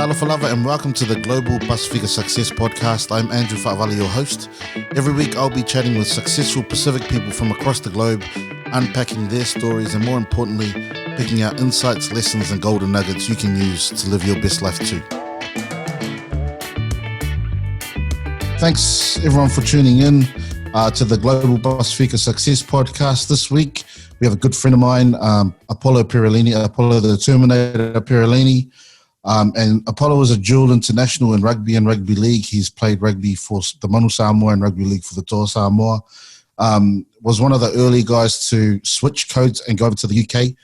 Talafalava and welcome to the Global Pasifika Success Podcast. I'm Andrew Fa'avali, your host. Every week I'll be chatting with successful Pacific people from across the globe, unpacking their stories and more importantly, picking out insights, lessons and golden nuggets you can use to live your best life too. Thanks everyone for tuning in to the Global Pasifika Success Podcast. This week we have a good friend of mine, Apollo the Terminator Perelini. And Apollo is a dual international in rugby and rugby league. He's played rugby for the Manu Samoa and rugby league for the Toa Samoa. Was one of the early guys to switch codes and go over to the UK.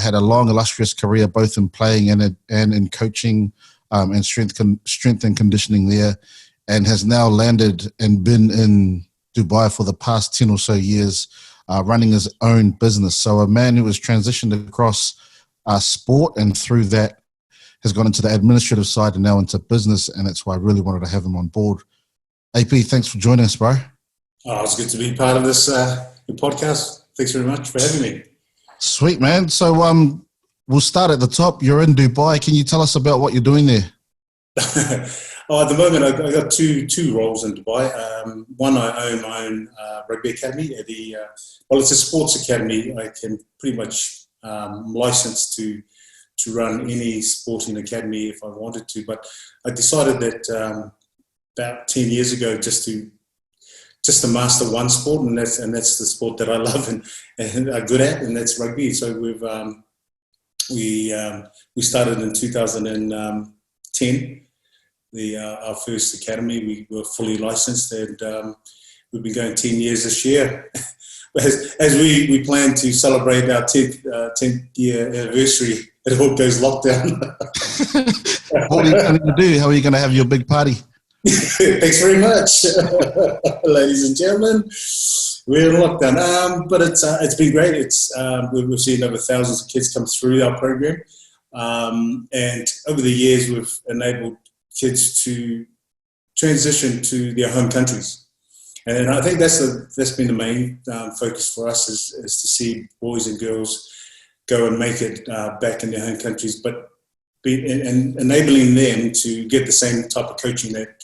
Had a long, illustrious career both in playing and in coaching and strength and conditioning there, and has now landed and been in Dubai for the past 10 or so years, running his own business. So a man who has transitioned across sport and through that has gone into the administrative side and now into business, and that's why I really wanted to have him on board. AP, thanks for joining us, bro. Oh, it's good to be part of this podcast. Thanks very much for having me. Sweet, man. So we'll start at the top. You're in Dubai. Can you tell us about what you're doing there? At the moment, I got two roles in Dubai. One, I own my own rugby academy. It's a sports academy. I can pretty much license to run any sporting academy if I wanted to. But I decided that about 10 years ago just to master one sport, and that's the sport that I love and are good at, and that's rugby. So we started in 2010. Our first academy. We were fully licensed, and we've been going 10 years this year. as we plan to celebrate our 10th year anniversary, it all goes lockdown. What are you going to do? How are you going to have your big party? Thanks very much, ladies and gentlemen. We're in lockdown, but it's been great. We've seen over thousands of kids come through our program, and over the years we've enabled kids to transition to their home countries, and I think that's been the main focus for us is to see boys and girls go and make it back in their home countries, but and enabling them to get the same type of coaching that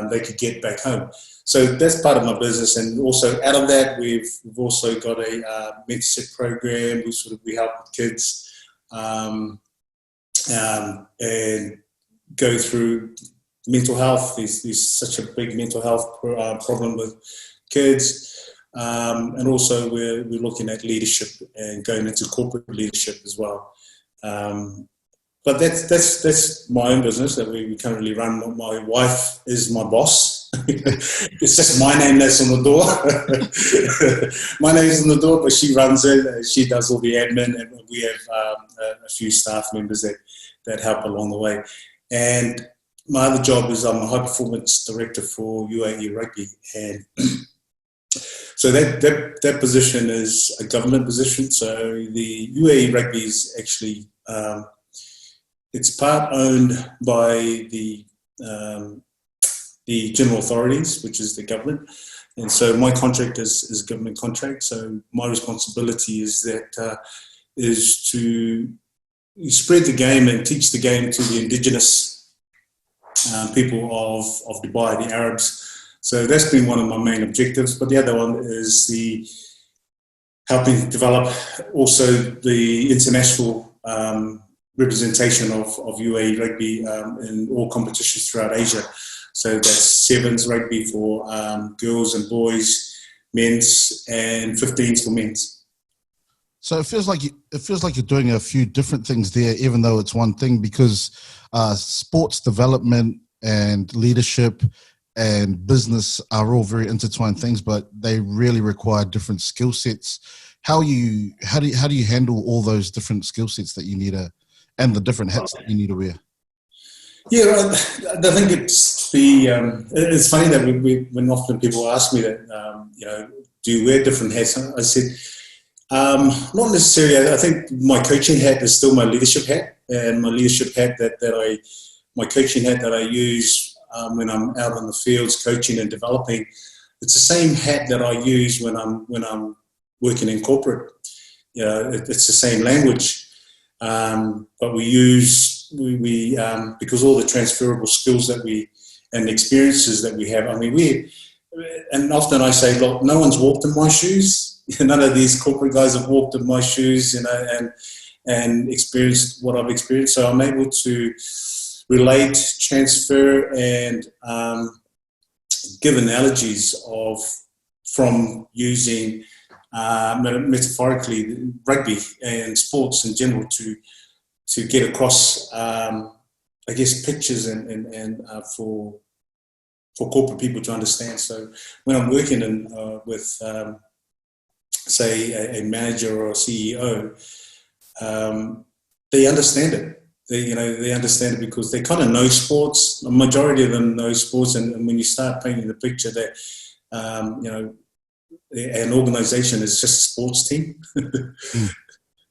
they could get back home. So that's part of my business, and also out of that, we've also got a mentorship program. We help kids and go through mental health. There's such a big mental health problem with kids. And also we're looking at leadership and going into corporate leadership as well. But that's my own business that we currently run. My wife is my boss. It's just my name that's on the door. My name is on the door, but she runs it. She does all the admin, and we have a few staff members that help along the way. And my other job is I'm a high performance director for UAE Rugby, and so that position is a government position. So the UAE Rugby is actually it's part owned by the general authorities, which is the government, and so my contract is government contract. So my responsibility is to spread the game and teach the game to the indigenous people of Dubai, the Arabs. So that's been one of my main objectives. But the other one is helping develop also the international representation of UAE rugby in all competitions throughout Asia. So that's sevens rugby for girls and boys, men's, and 15s for men's. So it feels like you're doing a few different things there, even though it's one thing, because sports development and leadership and business are all very intertwined things, but they really require different skill sets. How do you handle all those different skill sets that you need and the different hats that you need to wear? Yeah, I think it's funny that when often people ask me that, do you wear different hats? I said, not necessarily. I think my coaching hat is still my leadership hat, and my leadership hat my coaching hat that I use when I'm out on the fields coaching and developing. It's the same hat that I use when I'm working in corporate. It's the same language, but we use we because all the transferable skills that we and experiences that we have. I mean, and often I say, look, no one's walked in my shoes. None of these corporate guys have walked in my shoes, and experienced what I've experienced. So I'm able to relate, transfer, and give analogies from using metaphorically rugby and sports in general to get across, I guess, pictures and for corporate people to understand. So when I'm working with, say, a manager or a CEO, they understand it. They understand it because they kind of know sports. The majority of them know sports, and when you start painting the picture that, an organisation is just a sports team,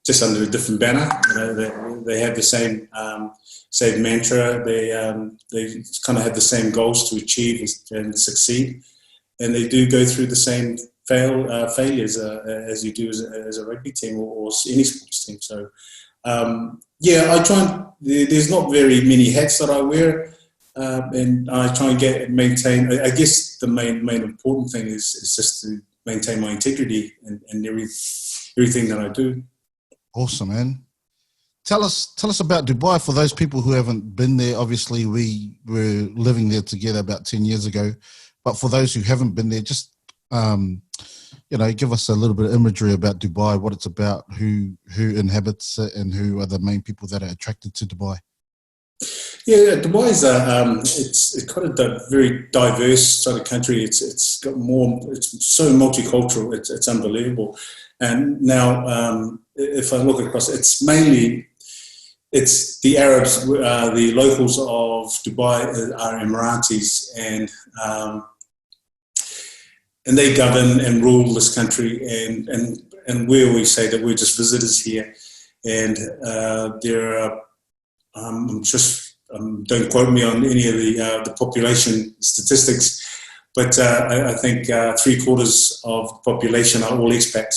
just under a different banner. They have the same mantra. They kind of have the same goals to achieve and succeed, and they do go through the same failures as you do as a rugby team or any sports team. So I try and there's not very many hats that I wear, and I try and maintain. I guess the main important thing is just to maintain my integrity and everything that I do. Awesome, man. Tell us about Dubai for those people who haven't been there. Obviously, we were living there together about 10 years ago, but for those who haven't been there, just give us a little bit of imagery about Dubai, what it's about, who inhabits it, and who are the main people that are attracted to Dubai. Yeah, Dubai is it's kind of a very diverse sort of country. It's got more. It's so multicultural. It's unbelievable. And now, if I look across, it's the Arabs, the locals of Dubai are Emiratis, and they govern and rule this country. And we always say that we're just visitors here, and there are. Don't quote me on any of the population statistics, but I think 3/4 of the population are all expats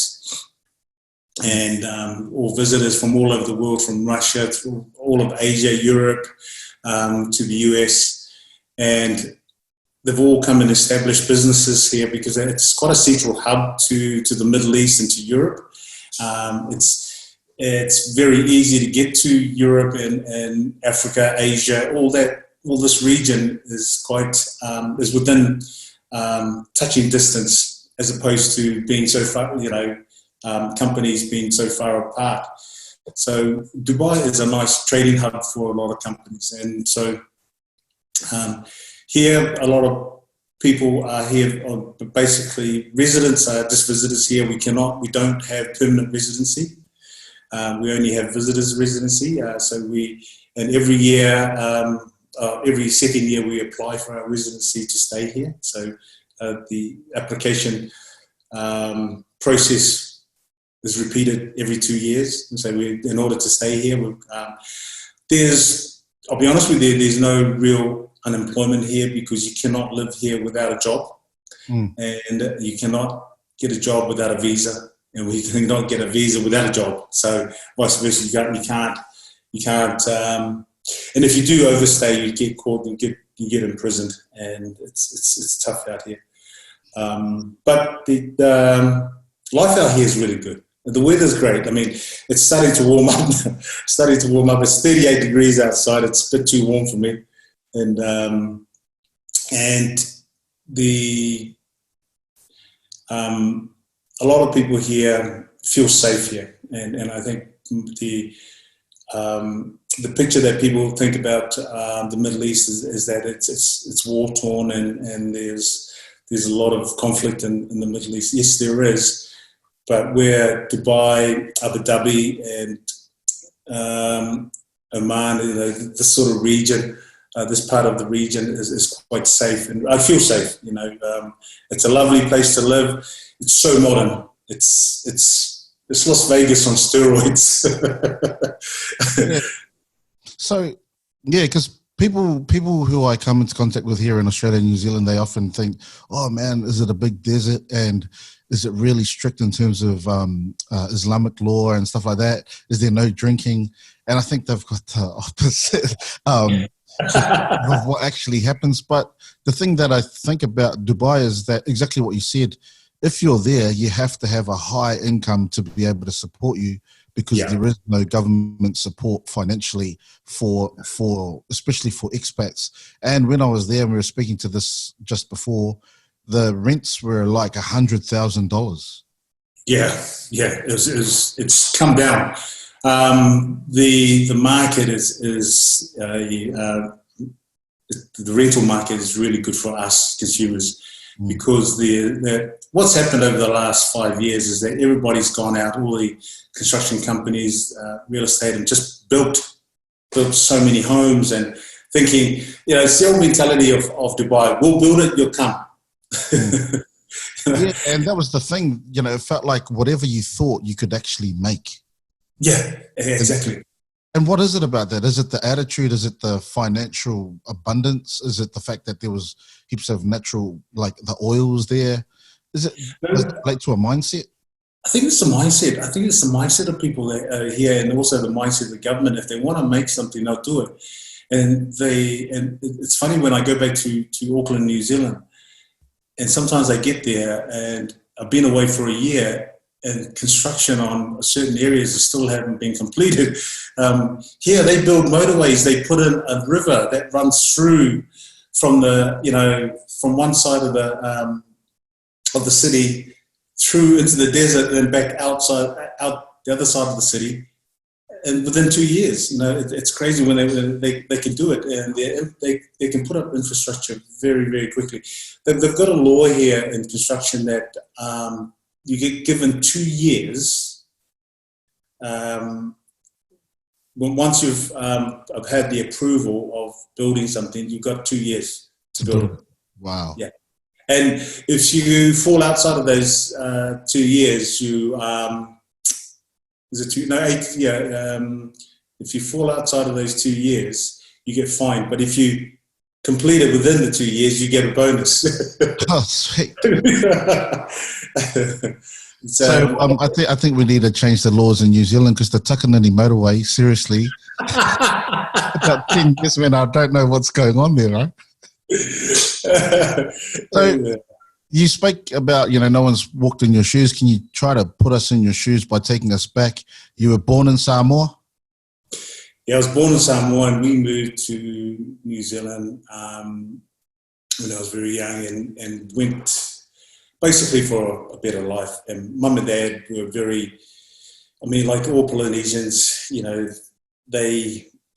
and all visitors from all over the world, from Russia through all of Asia, Europe, to the US, and they've all come and established businesses here because it's quite a central hub to the Middle East and to Europe. It's very easy to get to Europe and Africa, Asia. All this region is quite is within touching distance, as opposed to being so far. Companies being so far apart. So Dubai is a nice trading hub for a lot of companies, and so here a lot of people are here. Basically, residents are just visitors here. We don't have permanent residency. We only have visitors residency, and every year, every second year, we apply for our residency to stay here. So the application process is repeated every 2 years. And so in order to stay here, I'll be honest with you, there's no real unemployment here because you cannot live here without a job, and you cannot get a job without a visa. And we cannot get a visa without a job. So vice versa, you can't. And if you do overstay, you get caught and you get imprisoned, and it's tough out here. But the life out here is really good. The weather's great. I mean, it's starting to warm up. It's 38 degrees outside. It's a bit too warm for me, and a lot of people here feel safe here, and I think the picture that people think about the Middle East is that it's war torn and there's a lot of conflict in the Middle East. Yes, there is, but where Dubai, Abu Dhabi, and Oman, this sort of region, this part of the region is quite safe, and I feel safe. It's a lovely place to live. It's so modern. It's Las Vegas on steroids. Yeah. So, because people who I come into contact with here in Australia and New Zealand, they often think, "Oh man, is it a big desert? And is it really strict in terms of Islamic law and stuff like that? Is there no drinking? And I think they've got the opposite of what actually happens. But the thing that I think about Dubai is that exactly what you said. If you're there, you have to have a high income to be able to support you, because there is no government support financially for especially for expats. And when I was there, and we were speaking to this just before, the rents were like $100,000. Yeah, it's come down. The market the rental market is really good for us consumers, because what's happened over the last 5 years is that everybody's gone out, all the construction companies, real estate, and just built so many homes, and thinking, it's the old mentality of Dubai: we'll build it, you'll come. Yeah, and that was the thing. It felt like whatever you thought you could actually make. Yeah, exactly. And what is it about that? Is it the attitude? Is it the financial abundance? Is it the fact that there was heaps of natural, like the oil was there? Does it relate to a mindset? I think it's the mindset. I think it's the mindset of people here, and also the mindset of the government. If they want to make something, they'll do it. And it's funny, when I go back to Auckland, New Zealand, and sometimes I get there, and I've been away for a year, and construction on certain areas still haven't been completed. Here they build motorways. They put in a river that runs through from from one side of the city through into the desert, and back out the other side of the city. And within 2 years, it's crazy when they can do it, and they can put up infrastructure very, very quickly. They've got a law here in construction that you get given 2 years. Once you've had the approval of building something, you've got 2 years to build it. Wow. Yeah. And if you fall outside of those 2 years, if you fall outside of those 2 years, you get fined. But if you complete it within the 2 years, you get a bonus. Oh, sweet. So I think we need to change the laws in New Zealand, because the Takanini motorway, seriously, about 10 years, man, I don't know what's going on there, right? So you spoke about, no one's walked in your shoes. Can you try to put us in your shoes by taking us back? You were born in Samoa? Yeah, I was born in Samoa, and we moved to New Zealand when I was very young, and went basically for a better life. And mum and dad were like all Polynesians,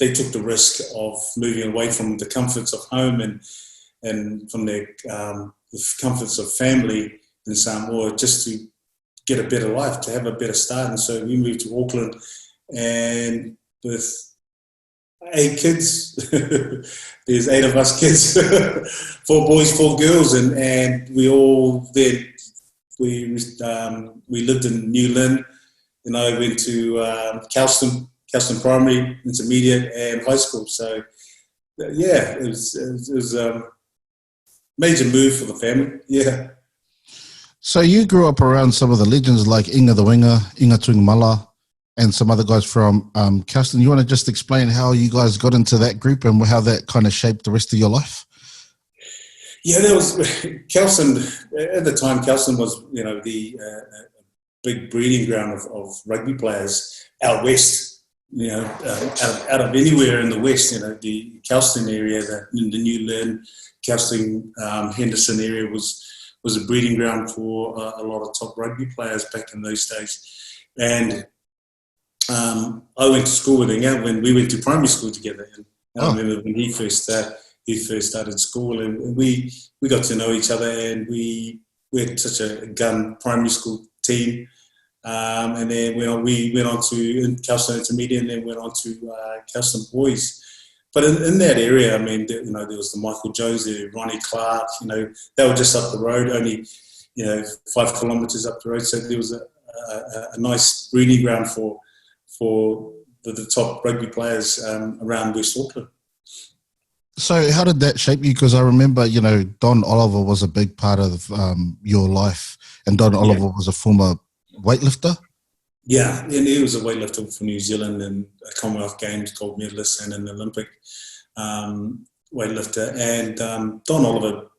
they took the risk of moving away from the comforts of home and from the comforts of family in Samoa, just to get a better life, to have a better start. And so we moved to Auckland, and with 8 kids, there's 8 of us kids, 4 boys, 4 girls, and we all there. We lived in New Lynn, and I went to Kelston Primary, Intermediate, and High School. So it was major move for the family. Yeah. So you grew up around some of the legends like Inga the Winger, Inga Tuingmala, and some other guys from Kelston. You want to just explain how you guys got into that group and how that kind of shaped the rest of your life? Yeah, there was Kelston at the time. Kelston was, the big breeding ground of rugby players out west. Out of anywhere in the west. The Kelston area, the New Lynn, Kelston, Henderson area was a breeding ground for a lot of top rugby players back in those days. And I went to school with Inga when we went to primary school together. And I remember when he first started school, and we got to know each other, and we had such a gun primary school team. And then we went on to Kelston Intermediate, and then went on to Kelston Boys. But in that area, I mean, there was the Michael Jones, the Ronnie Clark. They were just up the road, only 5 kilometres up the road. So there was a nice breeding ground for the top rugby players around West Auckland. So how did that shape you? Because I remember, Don Oliver was a big part of your life, and Don Yeah. Oliver was a former weightlifter. Yeah, and he was a weightlifter for New Zealand and a Commonwealth Games gold medalist and an Olympic weightlifter. And Don Oliver,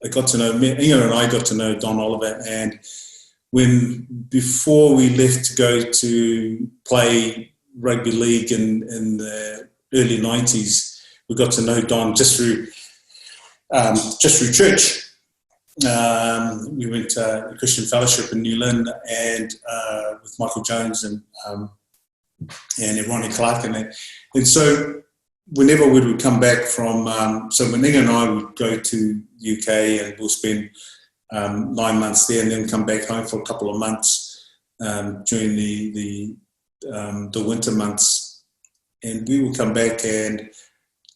I got to know, Inga and I got to know Don Oliver. And before we left to go to play rugby league in the early 90s, we got to know Don just through church. We went to a Christian fellowship in New Lynn and with Michael Jones and Ronnie Clark and that. And so whenever we would come back from, so when Inga and I would go to UK and we'll spend 9 months there and then come back home for a couple of months during the winter months. And we would come back and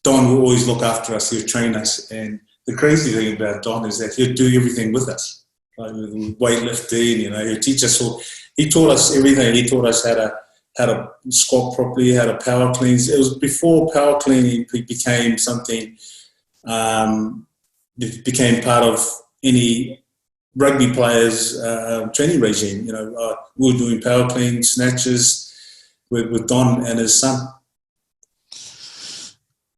Don will always look after us, he'll train us. And the crazy thing about Don is that he'll do everything with us. Like with weightlifting, he'll teach us all. He taught us everything. He taught us how to squat properly, how to power cleanse. It was before power cleaning became something, it became part of any rugby players' training regime. We were doing power clean snatches with Don and his son.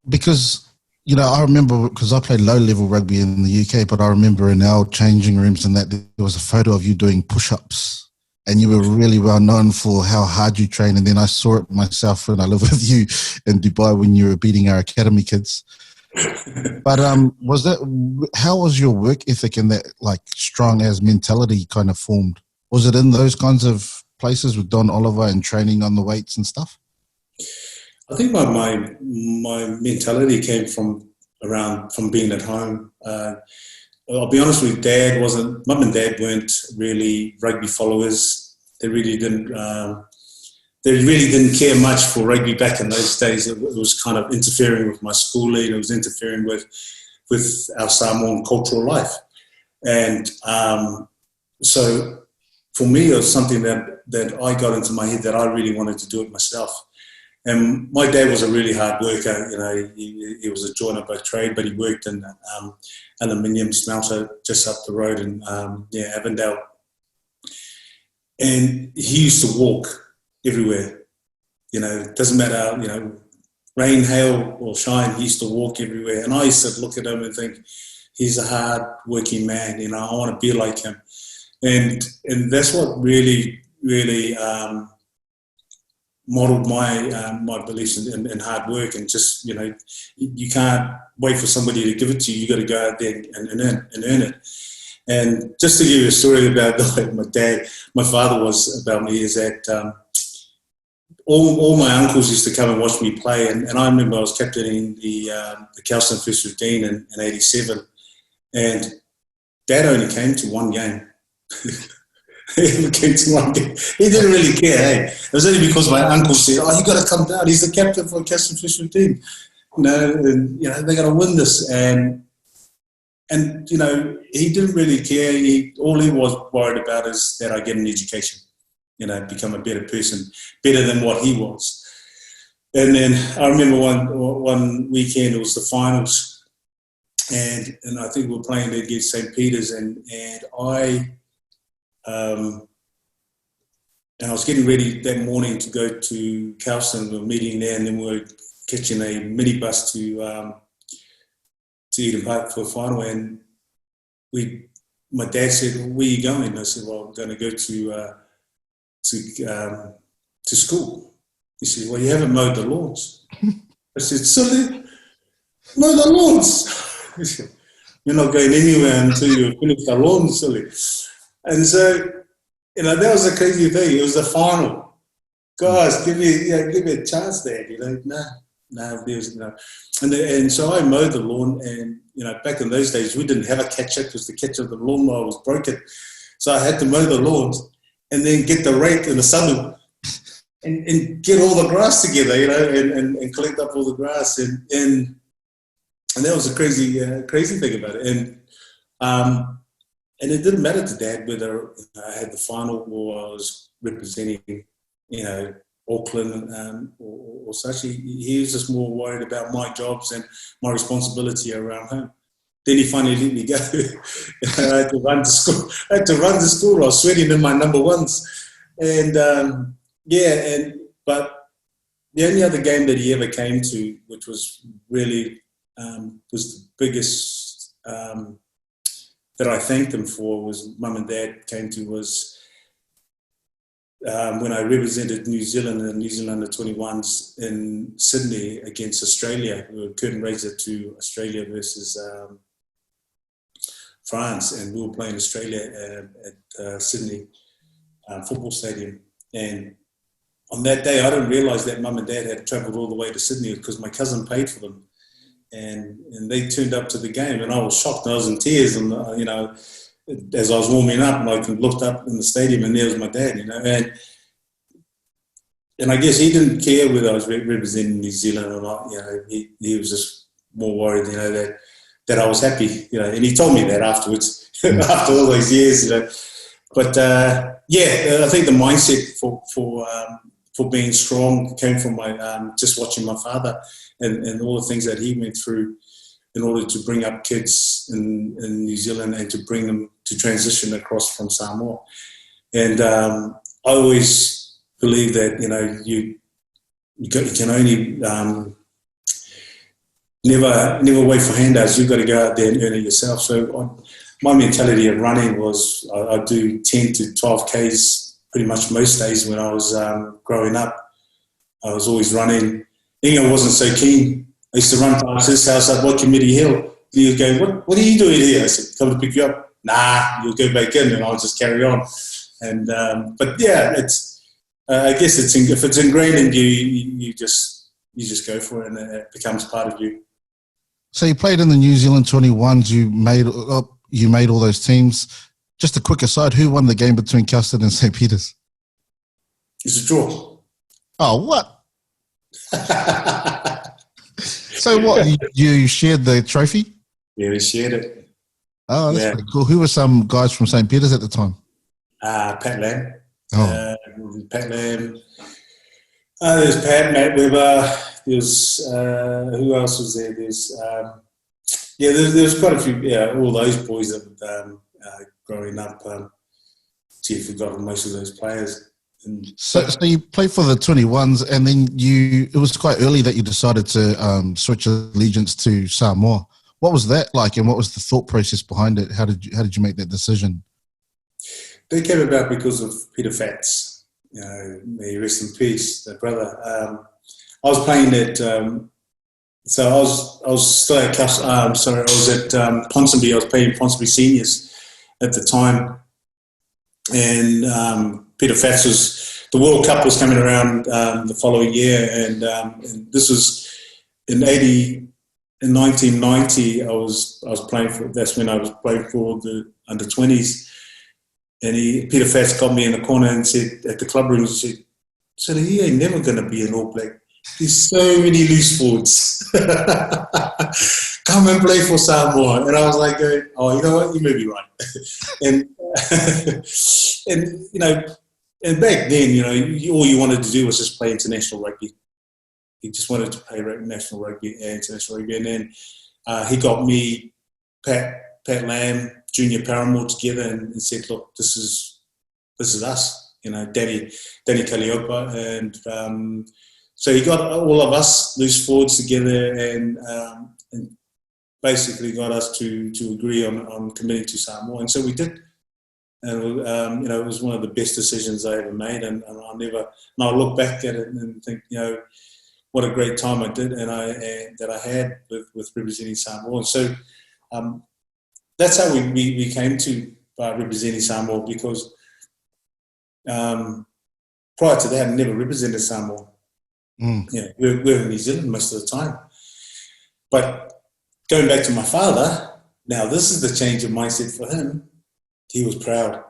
Because, I remember, because I played low-level rugby in the UK, but I remember in our changing rooms and that there was a photo of you doing push-ups, and you were really well known for how hard you train. And then I saw it myself when I lived with you in Dubai when you were beating our academy kids. But how was your work ethic and that like strong as mentality kind of formed? Was it in those kinds of places with Don Oliver and training on the weights and stuff? I think my mentality came from being at home. I'll be honest with you, Mum and Dad weren't really rugby followers. They really didn't care much for rugby back in those days. It was kind of interfering with my schooling. It was interfering with our Samoan cultural life. And so for me, it was something that I got into my head that I really wanted to do it myself. And my dad was a really hard worker. He was a joiner by trade, but he worked in aluminium smelter just up the road in Avondale. And he used to walk everywhere. It doesn't matter, rain, hail, or shine, he used to walk everywhere. And I used to look at him and think, he's a hard working man, I want to be like him. And that's what really, really modeled my beliefs in hard work and just, you can't wait for somebody to give it to you. You got to go out there and earn it. And just to give you a story about my father was about me is that all my uncles used to come and watch me play. And I remember I was captaining the Kelston First 15 in 87. And Dad only came to one game. He didn't really care. Hey? It was only because my uncle said, "Oh, you got to come down. He's the captain for Kelston First 15. They got to win this." And he didn't really care. All he was worried about is that I get an education, become a better person, better than what he was. And then I remember one weekend, it was the finals, and I think we were playing against St. Peter's, and I was getting ready that morning to go to Kelston. We were meeting there, and then we were catching a minibus to Eden Park for the final. And my dad said, "Where are you going?" And I said, "Well, I'm going to go to school." He said, "Well, you haven't mowed the lawns." I said, "Silly, mow the lawns." He said, "You're not going anywhere until you finish the lawns, silly." And so, that was the crazy thing. It was the final. Guys, give me a chance, Dad. No, there's no. And so I mowed the lawn, and back in those days we didn't have a catcher because the catcher of the lawnmower was broken. So I had to mow the lawns and then get the rake and the sanu and get all the grass together, and collect up all the grass, and that was a crazy thing about it. And it didn't matter to Dad whether I had the final or I was representing, Auckland or such. He was just more worried about my jobs and my responsibility around home. Then he finally let me go. I had to run to school. I was sweating in my number ones. And but the only other game that he ever came to, which was really was the biggest that I thanked him for, was Mum and Dad came to, was when I represented New Zealand and New Zealand under-21s in Sydney against Australia. We were curtain raiser to Australia versus France, and we were playing Australia at Sydney football stadium. And on that day, I didn't realise that Mum and Dad had travelled all the way to Sydney because my cousin paid for them. And they turned up to the game, and I was shocked. I was in tears, and as I was warming up, and I looked up in the stadium, and there was my dad. And I guess he didn't care whether I was representing New Zealand or not. He was just more worried, that I was happy. And he told me that afterwards, after all those years. But I think the mindset for being strong came from my just watching my father and all the things that he went through in order to bring up kids in New Zealand and to bring them to transition across from Samoa. And I always believe that you can only never wait for handouts. You've got to go out there and earn it yourself. So my mentality of running was I do 10 to 12 Ks pretty much most days when I was growing up. I was always running. Inga wasn't so keen. I used to run past his house up Committee Hill. He was going, what are you doing here? I said, come to pick you up. Nah, you'll go back in, and I'll just carry on. And but yeah, it's I guess if it's ingrained in you, you just go for it, and it becomes part of you. So you played in the New Zealand 21s. You made all those teams. Just a quick aside: who won the game between Custard and St. Peter's? It's a draw. Oh, what? So what? You shared the trophy? Yeah, we shared it. Oh, that's pretty cool. Who were some guys from St. Peter's at the time? Pat Lamb. Oh. Pat Lamb. There's Pat, Matt Webber. There's who else was there? There's quite a few. Yeah, all those boys that growing up. I've forgotten most of those players. So you played for the 21s, and then it was quite early that you decided to switch allegiance to Samoa. What was that like, and what was the thought process behind it? How did you make that decision? They came about because of Peter Fats. May he rest in peace, that brother. I was playing at. So I was still at. I was at Ponsonby. I was playing Ponsonby Seniors at the time, and Peter Fats the World Cup was coming around the following year, and this was in 1990. I was playing for. That's when I was playing for the under-20s, and Peter Fats got me in the corner and said at the club room, he said, he ain't never going to be an All Black. There's so many loose forwards. Come and play for Samoa. And I was like, oh, you know what? You may be right. And back then, all you wanted to do was just play international rugby. He just wanted to play national rugby and international rugby. And then he got me, Pat Lamb, Junior Paramore together and said, look, this is us. Danny Kaliopa. And so he got all of us loose forwards together and basically got us to agree on committing to Samoa. And so we did. And it was one of the best decisions I ever made, and I'll look back at it and think, what a great time I did, and that I had with representing Samoa. And so that's how we came to representing Samoa, because prior to that, I never represented Samoa. We're in New Zealand most of the time. But going back to my father, now this is the change of mindset for him. He was proud.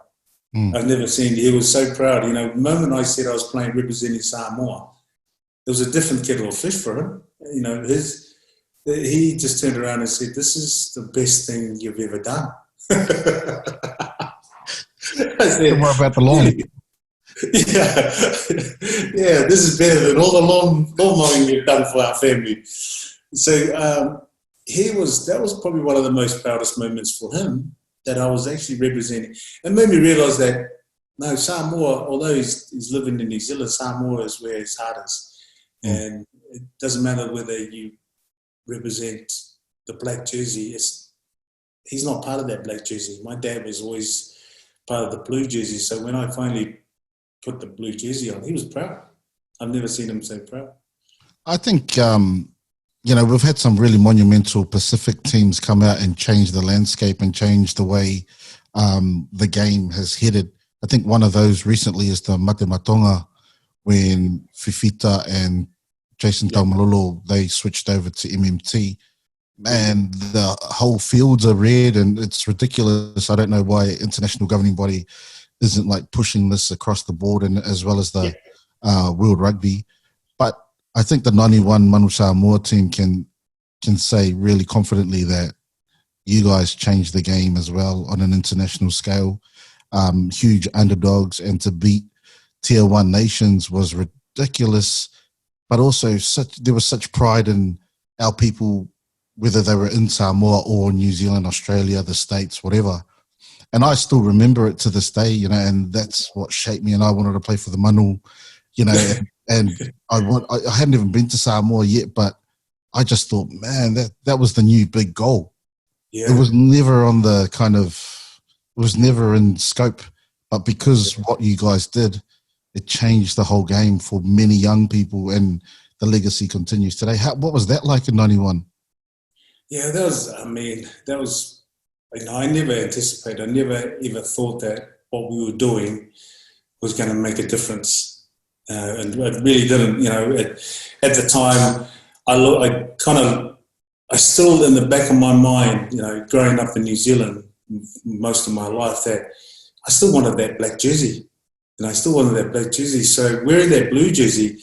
I've never seen, he was so proud. The moment I said I was representing Samoa, it was a different kettle of fish for him. He just turned around and said, this is the best thing you've ever done. I said, more about the lawn. Yeah, yeah. This is better than all the lawn mowing we've done for our family. So that was probably one of the most proudest moments for him, that I was actually representing. It made me realise that no, Samoa, although he's living in New Zealand, Samoa is where his heart is, and it doesn't matter whether you represent the black jersey. He's not part of that black jersey. My dad was always part of the blue jersey. So when I finally put the blue jersey on, he was proud. I've never seen him so proud. I think, we've had some really monumental Pacific teams come out and change the landscape and change the way the game has headed. I think one of those recently is the Mate Matonga, when Fifita and Jason Taumalolo, they switched over to MMT. And the whole fields are red, and it's ridiculous. I don't know why international governing body isn't like pushing this across the board, and as well as the World Rugby. But I think the 91 Manu Samoa team can say really confidently that you guys changed the game as well on an international scale. Huge underdogs, and to beat tier one nations was ridiculous. But also there was such pride in our people, whether they were in Samoa or New Zealand, Australia, the States, whatever. And I still remember it to this day, and that's what shaped me. And I wanted to play for the Manu, and I hadn't even been to Samoa yet, but I just thought, man, that was the new big goal. Yeah. It was never it was never in scope, but because what you guys did, it changed the whole game for many young people, and the legacy continues today. What was that like in 91? Yeah, that was, I never anticipated, I never ever thought that what we were doing was going to make a difference. And it really didn't, at the time, I still in the back of my mind, growing up in New Zealand most of my life, that I still wanted that black jersey. And I still wanted that black jersey. So wearing that blue jersey,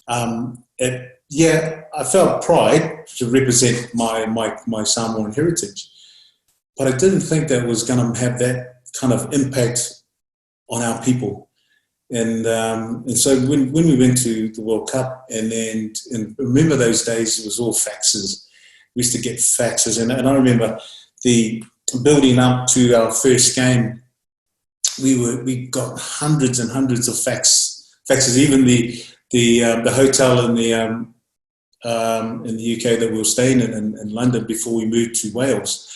I felt pride to represent my Samoan heritage, but I didn't think that was going to have that kind of impact on our people. And so when we went to the World Cup, and remember those days, it was all faxes. We used to get faxes, and I remember the building up to our first game. We got hundreds and hundreds of faxes. Even the hotel in the UK that we were staying in London before we moved to Wales,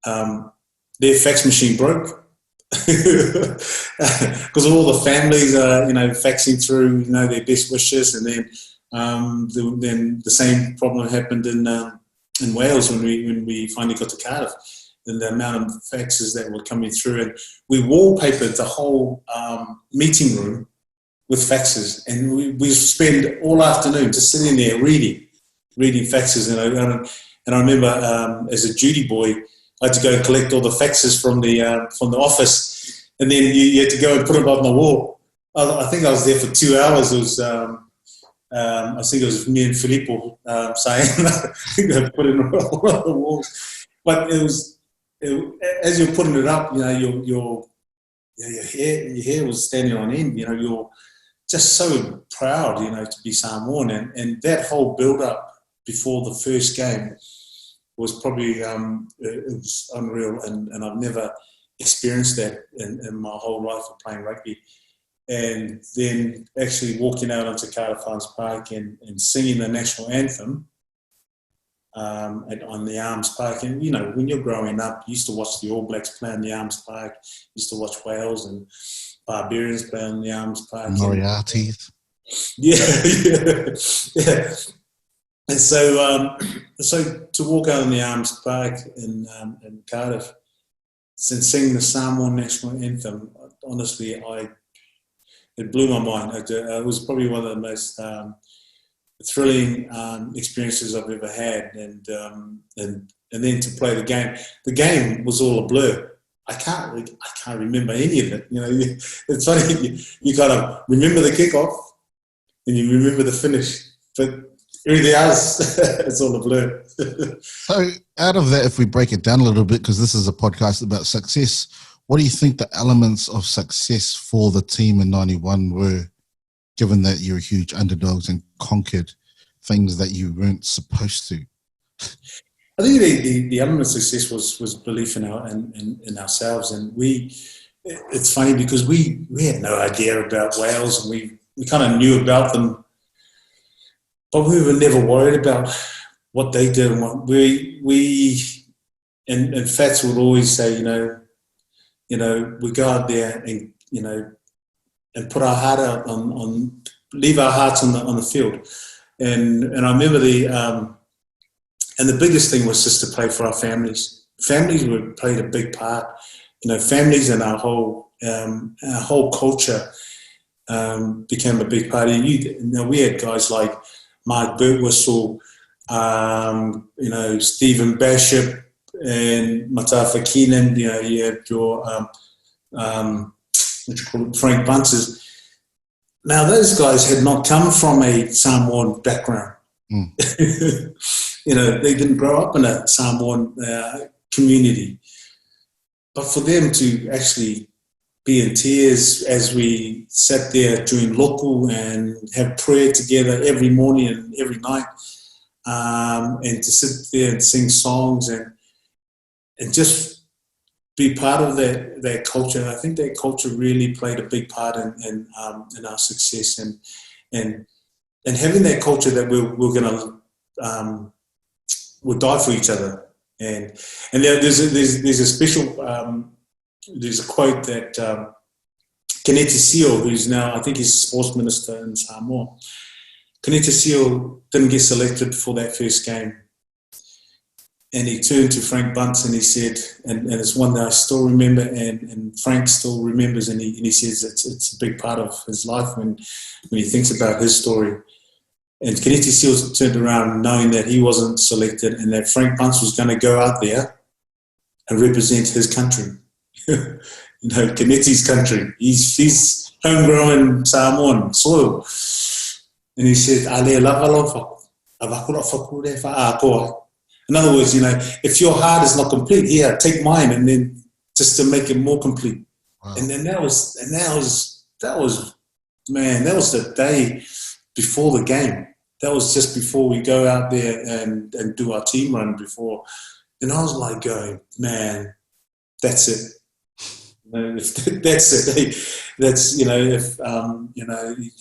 their fax machine broke because all the families are faxing through their best wishes, and then the same problem happened in Wales when we finally got to Cardiff. And the amount of faxes that were coming through, and we wallpapered the whole meeting room with faxes, and we spend all afternoon just sitting there reading faxes. And I remember as a duty boy, I had to go and collect all the faxes from the office, and then you had to go and put them on the wall. I think I was there for 2 hours. It was I think it was me and Filippo saying put it on the walls, but it was. As you're putting it up, your hair was standing on end. You're just so proud, to be Samoan, and that whole build-up before the first game was probably it was unreal, and I've never experienced that in my whole life of playing rugby. And then actually walking out onto Cardiff Arms Park and singing the national anthem. On the Arms Park, and when you're growing up, you used to watch the All Blacks play on the Arms Park, used to watch Wales and Barbarians play on the Arms Park, Moriarty's. Yeah. And so to walk out on the Arms Park in Cardiff and sing the Samoan national anthem, honestly, it blew my mind. It was probably one of the most thrilling experiences I've ever had, and then to play the game. The game was all a blur. I can't remember any of it. It's funny. You kind of remember the kickoff and you remember the finish, but everything else, it's all a blur. So, out of that, if we break it down a little bit, because this is a podcast about success, what do you think the elements of success for the team in 91 were, given that you're huge underdogs and conquered things that you weren't supposed to? I think the element of success was belief in ourselves, and it's funny because we had no idea about Wales, and we kind of knew about them, but we were never worried about what they did and what and Fats would always say, we go out there and and put our heart out leave our hearts on the field, and I remember and the biggest thing was just to play for our families. Families played a big part. Families and our whole culture became a big part. We had guys like Mark Birtwistle, Stephen Bishop, and Matafa Keenan. You had your Frank Bunces. Now those guys had not come from a Samoan background. They didn't grow up in a Samoan community. But for them to actually be in tears as we sat there during local and have prayer together every morning and every night, and to sit there and sing songs and just be part of that culture. I think that culture really played a big part in our success, and having that culture that we're going to we'll die for each other. And there's a special there's a quote that Keneti Seal, who's now, I think he's sports minister in Samoa. Keneti Seal didn't get selected for that first game, and he turned to Frank Bunce and he said, and it's one that I still remember, and Frank still remembers, and he says it's a big part of his life when he thinks about his story. And Keneti Seals turned around knowing that he wasn't selected and that Frank Bunce was going to go out there and represent his country. Keneti's country. He's homegrown Samoan soil. And he said, in other words, if your heart is not complete, here, take mine, and then just to make it more complete. Wow. And then that was the day before the game. That was just before we go out there and do our team run before. And I was like going, man, that's it. That's it. That's, if,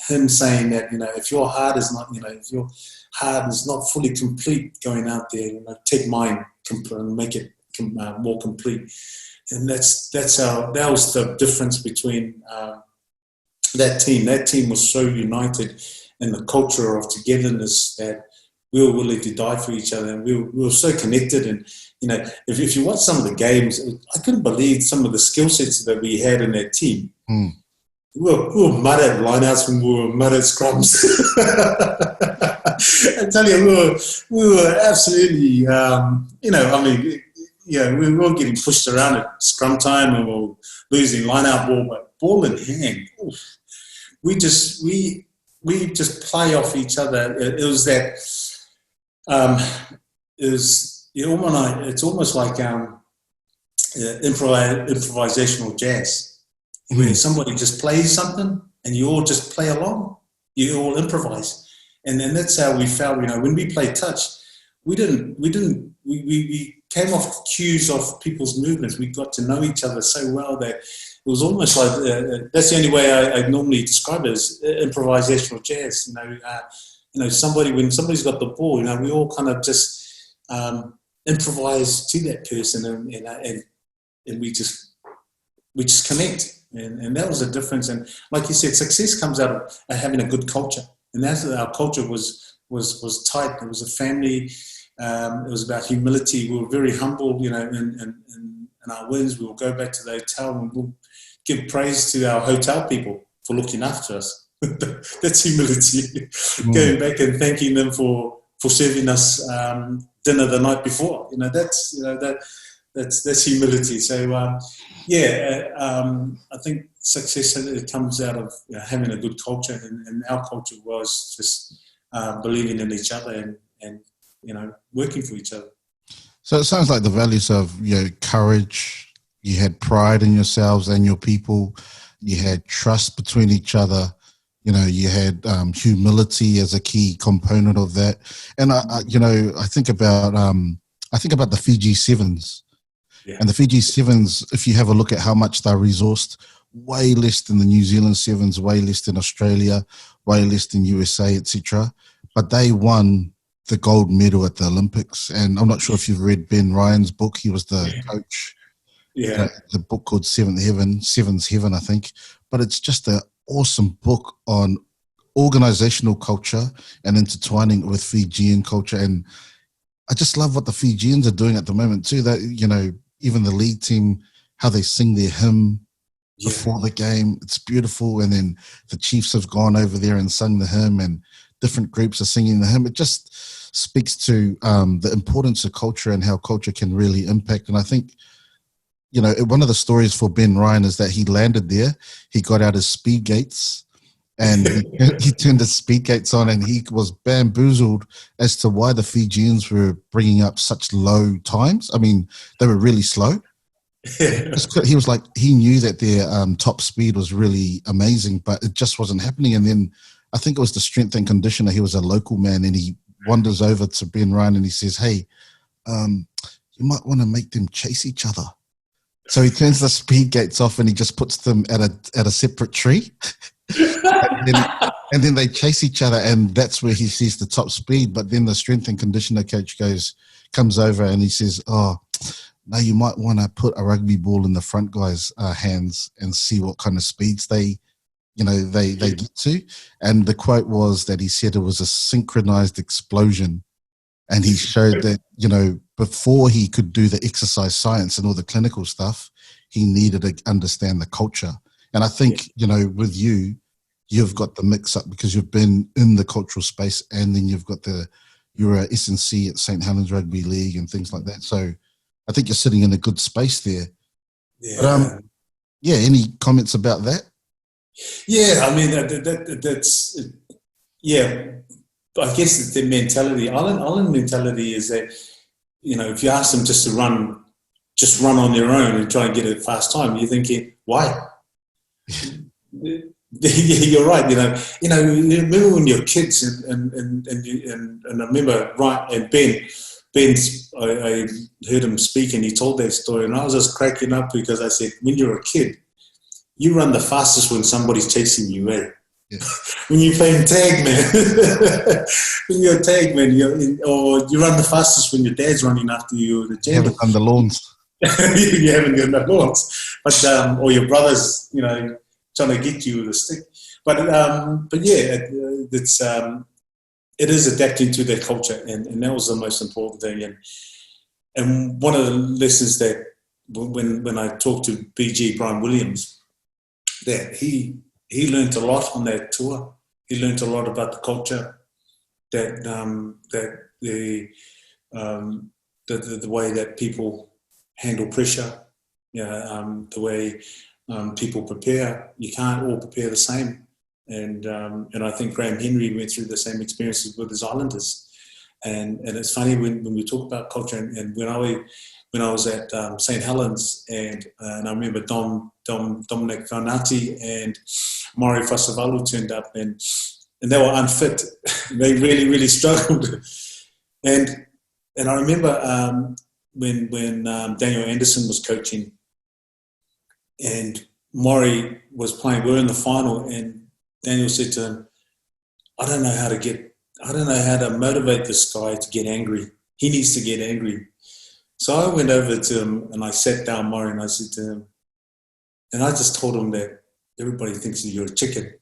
him saying that, if your heart is not, if your heart is not fully complete going out there, take mine and make it more complete. And that was the difference between that team. That team was so united, and the culture of togetherness that we were willing to die for each other, and we were so connected. And if you watch some of the games, I couldn't believe some of the skill sets that we had in that team. We were mud at lineouts and we were mud at scrums. I tell you, we were absolutely, we were getting pushed around at scrum time and we were losing lineout ball, but ball in hand, we just play off each other. It was that. It's almost like improvisational jazz, where somebody just plays something and you all just play along. You all improvise, and then that's how we felt. When we played touch, we came off cues of people's movements. We got to know each other so well that it was almost like that's the only way I normally describe it as improvisational jazz. When somebody's got the ball, we all kind of just improvise to that person, and we just connect, and that was the difference. And like you said, success comes out of having a good culture, and that's our culture was tight. It was a family. It was about humility. We were very humble, in our wins. We will go back to the hotel and we'll give praise to our hotel people for looking after us. That's humility. Going back and thanking them for serving us dinner the night before. That's humility. So I think success comes out of having a good culture, and our culture was just believing in each other and working for each other. So it sounds like the values of courage, You had pride in yourselves and your people. You had trust between each other. You know, you had humility as a key component of that. And I think about the Fiji Sevens. Yeah. And the Fiji Sevens, if you have a look at how much they're resourced, way less than the New Zealand Sevens, way less than Australia, way less than USA, etc. But they won the gold medal at the Olympics. And I'm not sure if you've read Ben Ryan's book. He was the coach. Yeah. The book called Seven's Heaven, I think. But it's just an awesome book on organizational culture and intertwining it with Fijian culture. And I just love what the Fijians are doing at the moment too. That, you know, even the league team, how they sing their hymn before the game, it's beautiful. And then the Chiefs have gone over there and sung the hymn, and different groups are singing the hymn. It just speaks to the importance of culture and how culture can really impact. And I think, you know, one of the stories for Ben Ryan is that he landed there, he got out his speed gates, and he turned his speed gates on, and he was bamboozled as to why the Fijians were bringing up such low times. I mean, they were really slow. He was like, he knew that their top speed was really amazing, but it just wasn't happening. And then I think it was the strength and conditioner. He was a local man, and he wanders over to Ben Ryan and he says, "Hey, you might want to make them chase each other." So he turns the speed gates off and he just puts them at a separate tree. and then they chase each other, and that's where he sees the top speed. But then the strength and conditioner coach comes over and he says, "Oh, now you might want to put a rugby ball in the front guys' hands and see what kind of speeds they get to." And the quote was that he said it was a synchronized explosion. And he showed that, you know, before he could do the exercise science and all the clinical stuff, he needed to understand the culture. And I think, you know, with you've got the mix up because you've been in the cultural space, and then you're a S&C at St. Helens Rugby League and things like that. So I think you're sitting in a good space there. Yeah. But, any comments about that? Yeah, I mean, that's, yeah. I guess it's the mentality. Island mentality is that, you know, if you ask them just to run on their own and try and get a fast time, you're thinking, why? You're right. You know. Remember when you're kids, and I remember and Ben's. I heard him speak, and he told that story, and I was just cracking up because I said, when you're a kid, you run the fastest when somebody's chasing you, eh? Yeah. When you're playing tag, man. When you're a tag, man, or you run the fastest when your dad's running after you. You haven't done the lawns. You haven't done the lawns, but or your brother's, you know, trying to get you with a stick. But yeah, it is adapting to their culture, and that was the most important thing. And one of the lessons that when I talked to BG Brian Williams, that he learned a lot on that tour. He learned a lot about the culture, that the way that people handle pressure, the way people prepare. You can't all prepare the same, and I think Graham Henry went through the same experiences with his Islanders. And it's funny when we talk about culture, and when I was at St. Helens, and I remember Dominic Vanati and Maury Fasavalu turned up, and they were unfit. They really, really struggled. And I remember when Daniel Anderson was coaching, and Maury was playing. We were in the final, and Daniel said to him, I don't know how to motivate this guy to get angry. He needs to get angry. So I went over to him and I sat down Maury and I said to him, and I just told him that everybody thinks that you're a chicken.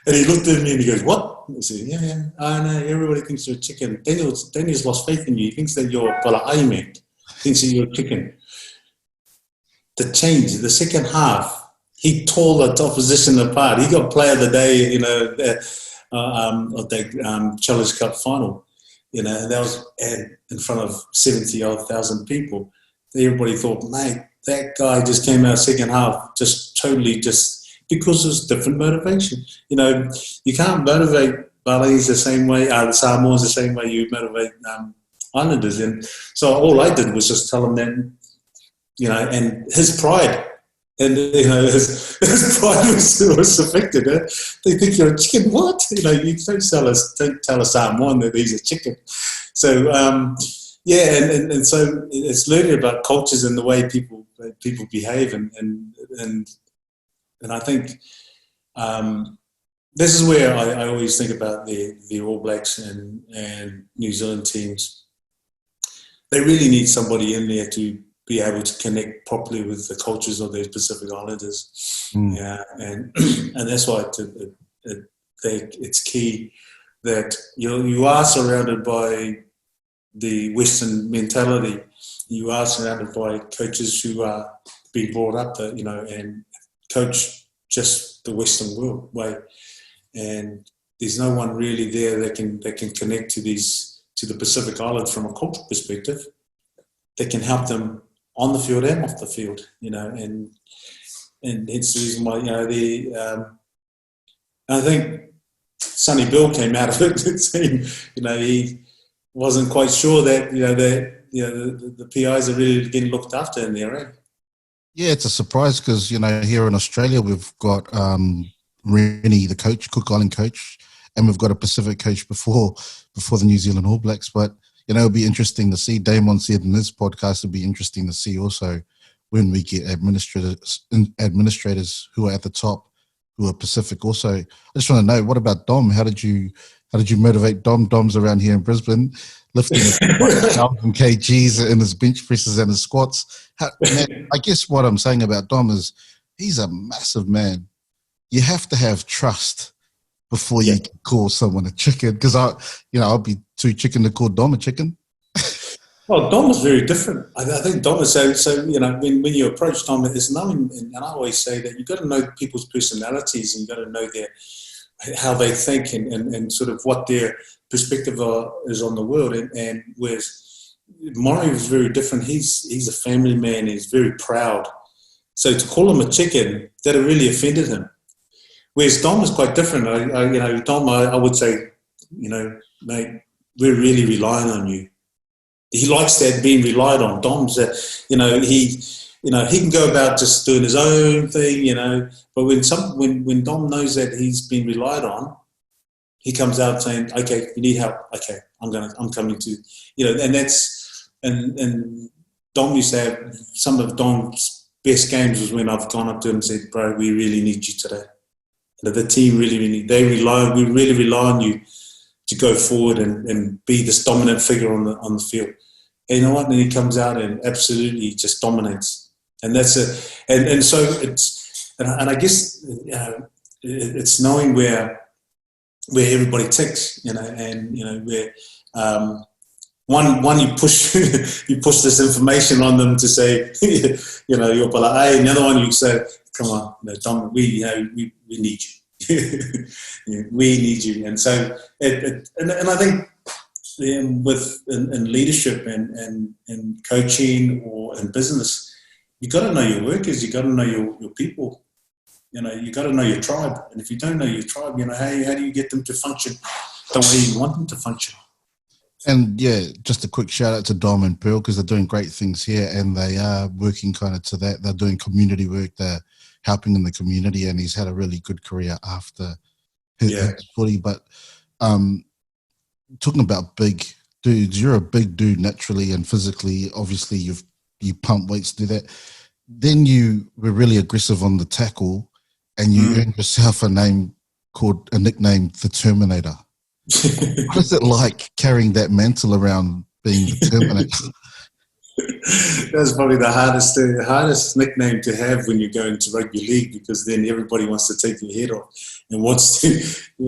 And he looked at me and he goes, what? I said, yeah. I know, everybody thinks you're a chicken. Daniel's lost faith in you. He thinks that you're a pala'ai, man. He thinks that you're a chicken. The change, the second half, he tore the opposition apart. He got player of the day, you know, of the Challenge Cup final. You know, and that was in front of 70,000 people. Everybody thought, mate, that guy just came out second half, just totally because it's different motivation. You know, you can't motivate Balis the same way, the Samoans the same way you motivate Islanders. And so all I did was just tell him that, you know, and his pride, and you know, his pride was affected. They think you're a chicken. What? You know, you don't tell us Samoan that he's a chicken. So yeah, and so it's learning about cultures and the way people behave, and I think this is where I always think about the All Blacks and New Zealand teams. They really need somebody in there to be able to connect properly with the cultures of those Pacific Islanders. Yeah, and that's why it's key that you are surrounded by the Western mentality. You are surrounded by coaches who are being brought up, you know, and coach just the Western world way. And there's no one really there that can connect to the Pacific Islands from a cultural perspective. That can help them on the field and off the field, you know, and hence the reason why, you know, I think Sonny Bill came out of it saying, you know, he wasn't quite sure that, you know, the PIs are really getting looked after in there, eh? Yeah, it's a surprise because, you know, here in Australia we've got Rennie, the coach, Cook Island coach, and we've got a Pacific coach before the New Zealand All Blacks. But, you know, it'll be interesting to see. Damon said in this podcast, it'll be interesting to see also when we get administrators who are at the top, who are Pacific also. I just want to know, what about Dom? How did you motivate Dom? Dom's around here in Brisbane, lifting 1,000 kgs in his bench presses and his squats. Man, I guess what I'm saying about Dom is he's a massive man. You have to have trust before you can call someone a chicken, because I'll be too chicken to call Dom a chicken. Well, Dom is very different. I think Dom is so you know, when you approach Dom, it's knowing, and I always say that you've got to know people's personalities, and you've got to know how they think and sort of what their perspective is on the world. And whereas Maury was very different. He's a family man. He's very proud. So to call him a chicken, that really offended him. Whereas Dom is quite different. Dom, I would say, you know, mate, we're really relying on you. He likes that being relied on. Dom's, he can go about just doing his own thing, you know. But when Dom knows that he's been relied on, he comes out saying, "Okay, you need help. Okay, I'm coming to," you know. And Dom used to have some of Dom's best games was when I've gone up to him and said, "Bro, we really need you today. The team we really rely on you to go forward and be this dominant figure on the field." And you know what? And he comes out and absolutely just dominates. And that's and so it's, and I guess, you know, it's knowing where everybody ticks, you know, and, you know, where one you push this information on them to say, you know, you're like, and the other one you say, "Come on, you know, Dom, we need you." We need you. And so and I think with in leadership and coaching or in business, you got to know your workers, you got to know your people, you know, you got to know your tribe. And if you don't know your tribe, you know, how do you get them to function the way you want them to function? And yeah, just a quick shout out to Dom and Pearl, because they're doing great things here, and they are working kind of to that. They're doing community work, they're helping in the community, and he's had a really good career after his footy. But talking about big dudes, you're a big dude naturally and physically. Obviously, you pump weights, do that. Then you were really aggressive on the tackle, and you earned yourself a nickname, the Terminator. What is it like carrying that mantle around, being the Terminator? That's probably the hardest nickname to have when you go into rugby league, because then everybody wants to take your head off and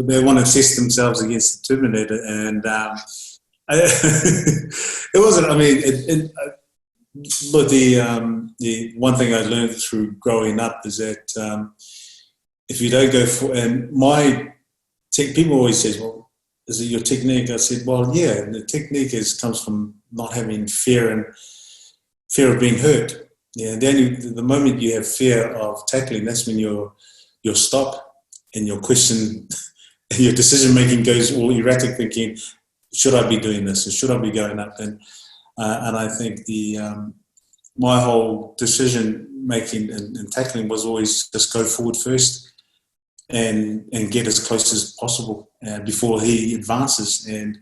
they want to test themselves against the Terminator. And it wasn't. I mean, but the one thing I learned through growing up is that if you don't go for, and people always say, "Well, is it your technique?" I said, "Well, yeah, the technique comes from not having fear of being hurt. Yeah, the moment you have fear of tackling, that's when you're stopped and your question and your decision making goes all erratic, thinking, should I be doing this, or should I be going up? And I think my whole decision making and tackling was always just go forward first and get as close as possible before he advances. And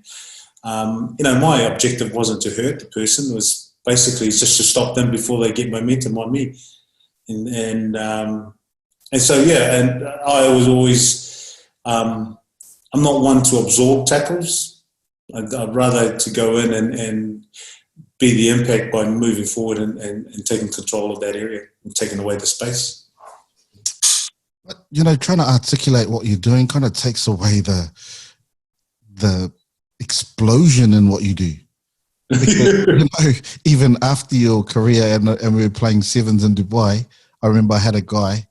my objective wasn't to hurt the person; it was basically just to stop them before they get momentum on me. And so and I was always I'm not one to absorb tackles. I'd rather to go in and be the impact by moving forward and taking control of that area and taking away the space. But, trying to articulate what you're doing kind of takes away the explosion in what you do. Because, even after your career and we were playing sevens in Dubai, I remember I had a guy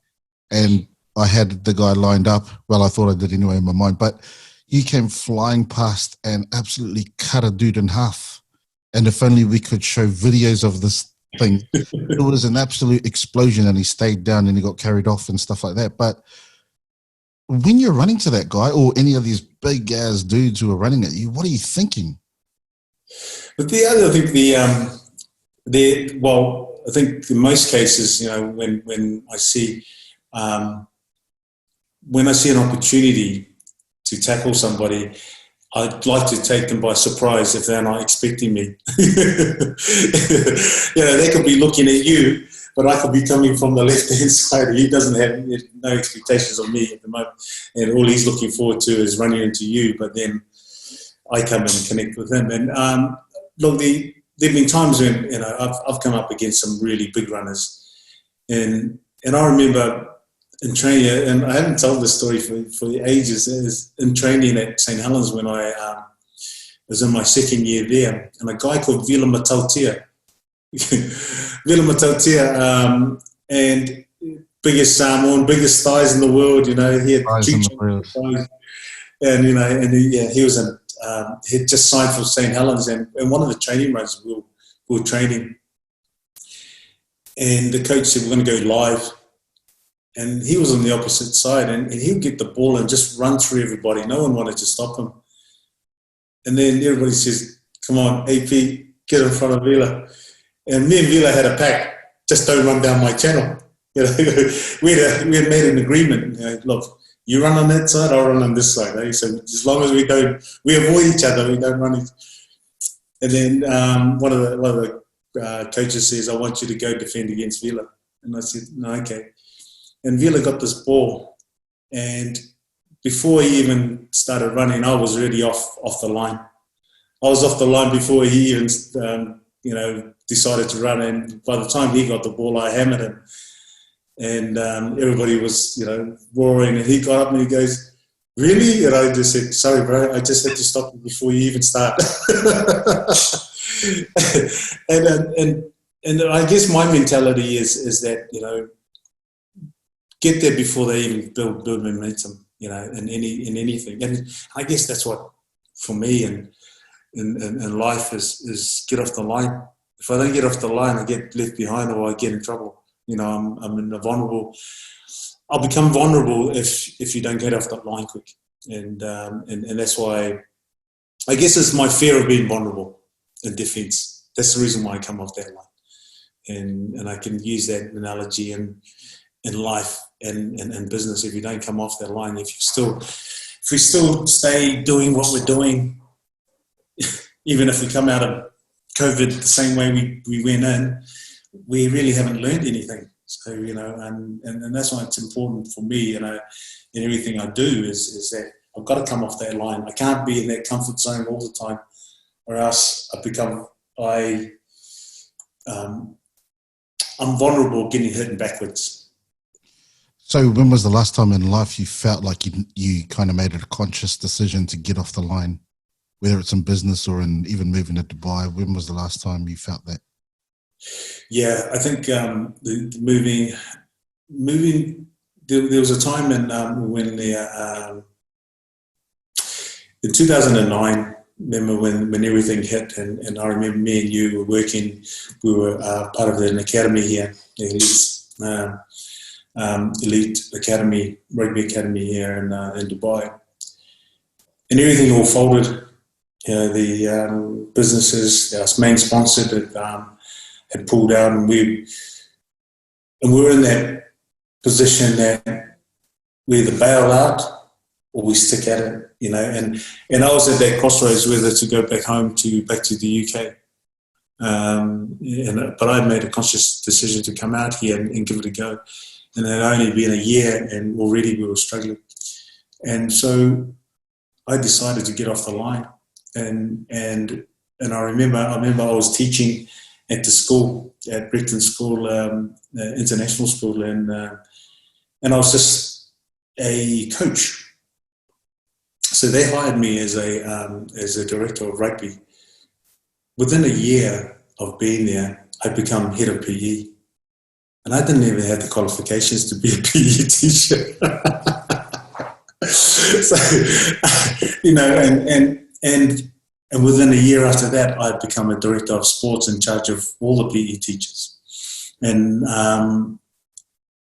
and I had the guy lined up. Well, I thought I did anyway in my mind, but you came flying past and absolutely cut a dude in half. And if only we could show videos of this thing, it was an absolute explosion, and he stayed down and he got carried off and stuff like that. But when you're running to that guy or any of these big ass dudes who are running at you, what are you thinking? But I think in most cases, when I see an opportunity to tackle somebody, I'd like to take them by surprise if they're not expecting me. They could be looking at you, but I could be coming from the left-hand side. He doesn't have no expectations of me at the moment, and all he's looking forward to is running into you. But then I come in and connect with him. And look, there've been times when I've come up against some really big runners, and I remember in training, and I haven't told this story for ages, is in training at St. Helens when I was in my second year there, and a guy called Vila Matautia, and biggest Samoan, biggest thighs in the world, he had huge thighs, and he was he had just signed for St. Helens, and one of the training runs we were training, and the coach said, we're going to go live. And he was on the opposite side, and he'd get the ball and just run through everybody. No one wanted to stop him. And then everybody says, come on, AP, get in front of Vila. And me and Vila had a pact, just don't run down my channel. We had made an agreement. Look, you run on that side, I'll run on this side. So as long as we avoid each other, we don't run. And then one of the coaches says, I want you to go defend against Vila. And I said, no, okay. And Vila got this ball, and before he even started running, I was already off the line. I was off the line before he even, decided to run. And by the time he got the ball, I hammered him, and everybody was, roaring. And he got up and he goes, "Really?" And I just said, "Sorry, bro. I just had to stop you before you even start." and I guess my mentality is that get there before they even build momentum, in anything. And I guess that's what, for me, in life is get off the line. If I don't get off the line, I get left behind or I get in trouble. I'm in a vulnerable. I'll become vulnerable if you don't get off that line quick. And that's why I guess it's my fear of being vulnerable in defence. That's the reason why I come off that line. And I can use that analogy in life and business. If you don't come off that line, if we still stay doing what we're doing, even if we come out of COVID the same way we went in, we really haven't learned anything. So, and that's why it's important for me, in everything I do is that I've got to come off that line. I can't be in that comfort zone all the time, or else I'm vulnerable getting hit backwards. So when was the last time in life you felt like you kind of made a conscious decision to get off the line, whether it's in business or in even moving to Dubai? When was the last time you felt that? Yeah, I think the moving. There was a time in 2009. Remember when everything hit, and I remember me and you were working. We were part of an academy here, the elite academy, rugby academy here in Dubai, and everything all folded. the businesses, our main sponsor, had pulled out, and we were in that position that we either bail out or we stick at it, and I was at that crossroads whether to go back to the UK. But I made a conscious decision to come out here and give it a go. And it had only been a year, and already we were struggling. And so I decided to get off the line. And I remember I was teaching at the school, at Brighton School, international school, and I was just a coach. So they hired me as a director of rugby. Within a year of being there, I'd become head of PE. And I didn't even have the qualifications to be a PE teacher. So, and within a year after that, I'd become a director of sports in charge of all the PE teachers. And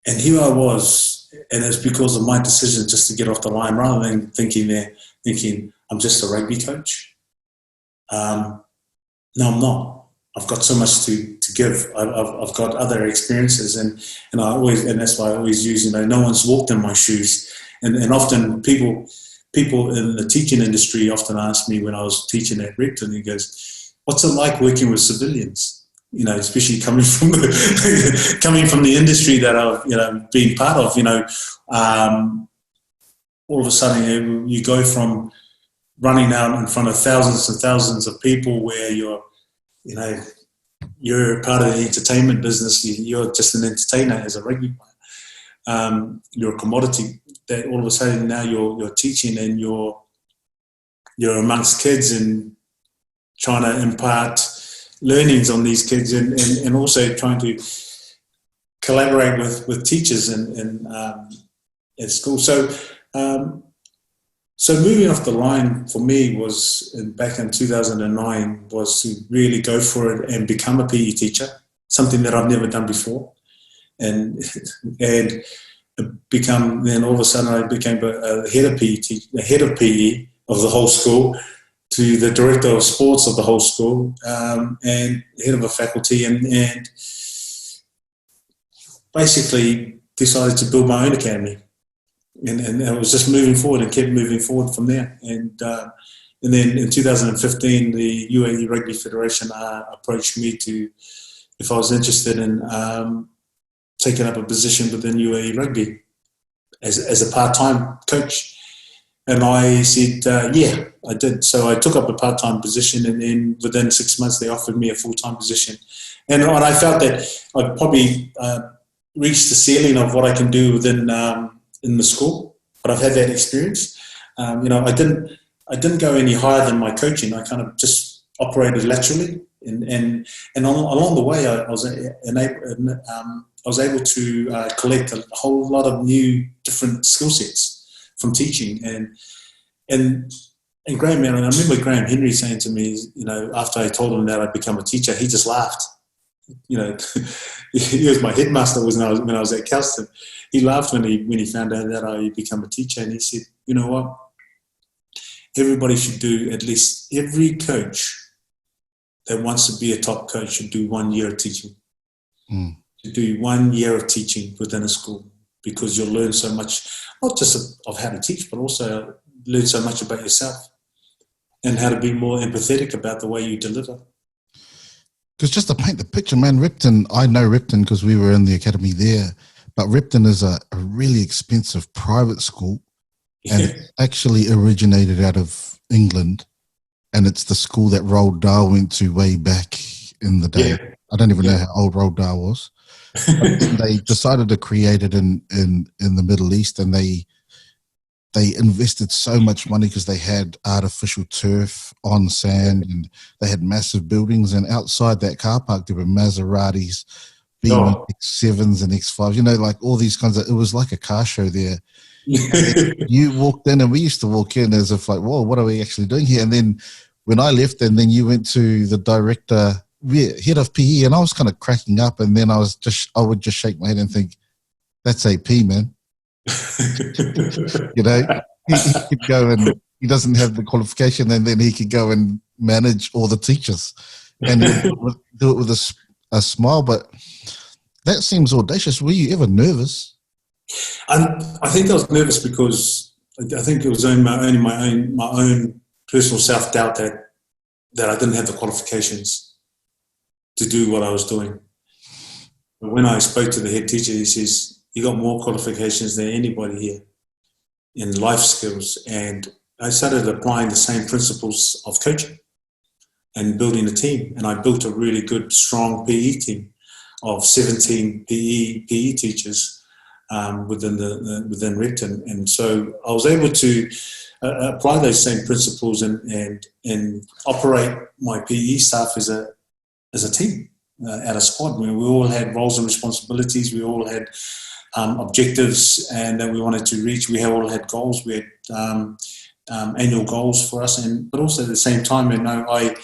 here I was, and it's because of my decision just to get off the line, rather than thinking I'm just a rugby coach. No, I'm not. I've got so much to give. I've got other experiences, and that's why I always use, no one's walked in my shoes. And often people in the teaching industry often ask me when I was teaching at Repton, he goes, "What's it like working with civilians?" Especially coming from the industry that I've been part of. All of a sudden you go from running out in front of thousands and thousands of people where you're part of the entertainment business. You're just an entertainer as a rugby player. You're a commodity that all of a sudden now you're teaching, and you're amongst kids and trying to impart learnings on these kids, and also trying to collaborate with teachers and at school. So moving off the line for me was, back in 2009, was to really go for it and become a PE teacher, something that I've never done before. And then all of a sudden I became a head of PE of the whole school, to the director of sports of the whole school, and head of a faculty, and basically decided to build my own academy. And I was just moving forward and kept moving forward from there. And then in 2015, the UAE Rugby Federation approached me if I was interested in taking up a position within UAE Rugby as a part-time coach. And I said, yeah, I did. So I took up a part-time position, and then within 6 months, they offered me a full-time position. And I felt that I'd probably reached the ceiling of what I can do within in the school, but I've had that experience. I didn't go any higher than my coaching. I kind of just operated laterally, and along the way, I was able to collect a whole lot of new different skill sets from teaching. And Graham, man, and I remember Graham Henry saying to me, after I told him that I'd become a teacher, he just laughed. He was my headmaster when I was at Kelston. He laughed when he found out that I become a teacher, and he said, "You know what? Everybody should do, at least every coach that wants to be a top coach should do 1 year of teaching. Should do 1 year of teaching within a school, because you'll learn so much, not just of how to teach, but also learn so much about yourself and how to be more empathetic about the way you deliver." Because just to paint the picture, man, Repton, I know Repton because we were in the academy there, but Repton is a really expensive private school, and it actually originated out of England, and it's the school that Roald Dahl went to way back in the day. Yeah. I don't even know how old Roald Dahl was. But they decided to create it in the Middle East, and they invested so much money because they had artificial turf on sand, and they had massive buildings, and outside that car park there were Maseratis, X7s and X5s, like all these kinds of, it was like a car show there. You walked in, and we used to walk in as if like, whoa, what are we actually doing here? And then when I left, and then you went to the director, head of PE, and I was kind of cracking up, and then I would just shake my head and think, that's AP, man. He could go and he doesn't have the qualification, and then he can go and manage all the teachers and do it with a smile. But that seems audacious. Were you ever nervous? I think I was nervous because I think it was only my own personal self-doubt that I didn't have the qualifications to do what I was doing. But when I spoke to the head teacher, he says, "You got more qualifications than anybody here in life skills." And I started applying the same principles of coaching and building a team. And I built a really good, strong PE team of 17 PE teachers within Repton. And so I was able to apply those same principles and operate my PE staff as a team, at a squad. We all had roles and responsibilities. We all had objectives and that we wanted to reach. We all had goals. We had annual goals for us, but also at the same time, I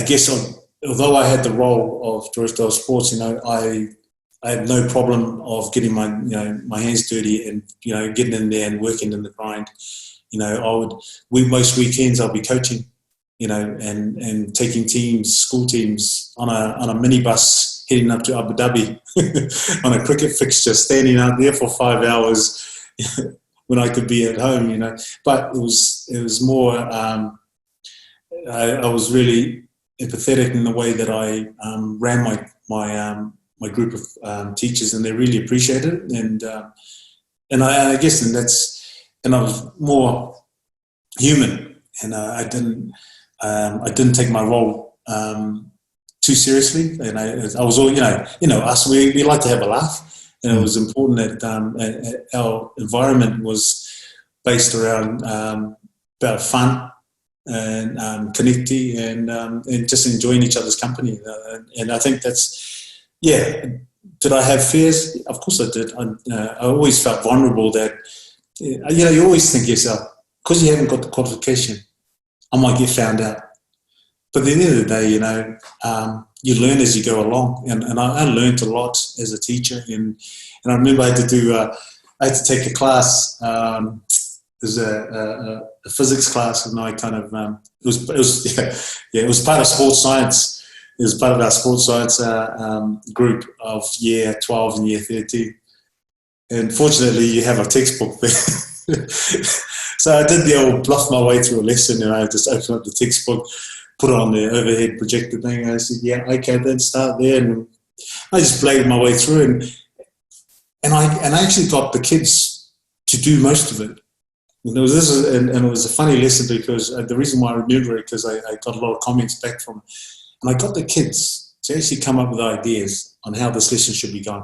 guess although I had the role of director of sports, I had no problem of getting my hands dirty and getting in there and working in the grind. Most weekends I'll be coaching, and taking teams, school teams on a minibus heading up to Abu Dhabi on a cricket fixture, standing out there for 5 hours when I could be at home, But it was more. I was really empathetic in the way that I ran my group of teachers, and they really appreciated it. And I guess I was more human, and I didn't take my role too seriously. And I was all us. We like to have a laugh. And it was important that our environment was based around about fun and connecting and just enjoying each other's company. And I think that's, did I have fears? Of course I did. I always felt vulnerable that, you always think yourself, because you haven't got the qualification, I might get found out. But at the end of the day, you learn as you go along, and I learned a lot as a teacher. And I remember I had to take a class. There's a physics class, and I kind of it was part of sports science. It was part of our sports science group of year 12 and year 13. And fortunately, you have a textbook there. So I did the old bluff my way through a lesson, and I just opened up the textbook, put it on the overhead projector thing, and I said, "Yeah, okay, then start there." And I just played my way through, and I actually got the kids to do most of it. And it was a funny lesson because the reason why I remember it, because I got a lot of comments back from it, and I got the kids to actually come up with ideas on how this lesson should be done.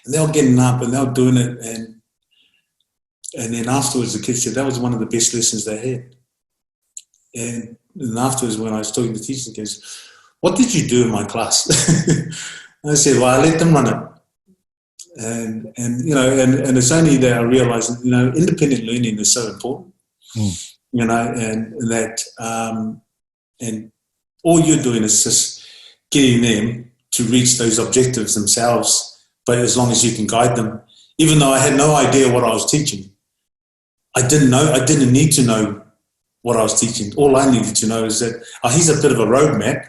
And they were getting up and they were doing it, and then afterwards the kids said that was one of the best lessons they had. And afterwards, when I was talking to the teachers, he goes, "What did you do in my class?" And I said, "Well, I let them run it." And it's only that I realized, independent learning is so important, and that and all you're doing is just getting them to reach those objectives themselves. But as long as you can guide them, even though I had no idea what I was teaching, I didn't need to know what I was teaching. All I needed to know is that here's a bit of a roadmap.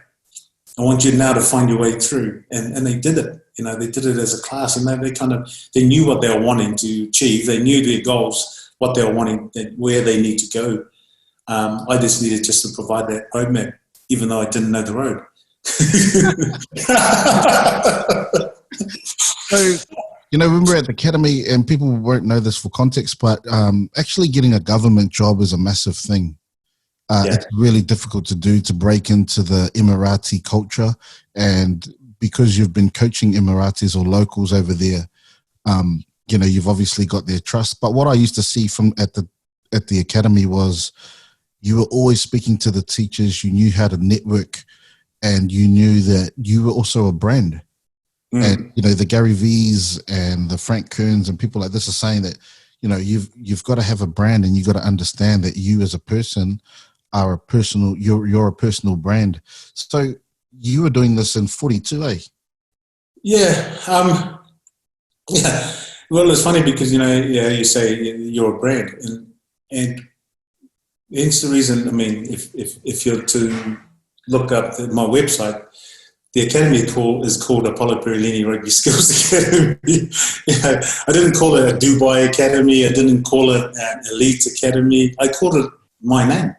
I want you now to find your way through. And they did it. They did it as a class, and they knew what they were wanting to achieve. They knew their goals, what they were wanting, where they need to go. I just needed to provide that roadmap, even though I didn't know the road. So, when we're at the academy, and people won't know this for context, but actually getting a government job is a massive thing. It's really difficult to break into the Emirati culture, and because you've been coaching Emiratis or locals over there, you've obviously got their trust. But what I used to see at the academy was you were always speaking to the teachers. You knew how to network, and you knew that you were also a brand. And the Gary V's and the Frank Kearns and people like this are saying that you've got to have a brand, and you've got to understand that you as a person are you're a personal brand. So you were doing this in 42, eh? Yeah. Well, it's funny because, yeah, you say you're a brand, and it's the reason. I mean, if you're to look up my website, the academy is called Apollo Perelini Rugby Skills Academy. I didn't call it a Dubai Academy. I didn't call it an Elite Academy. I called it my name.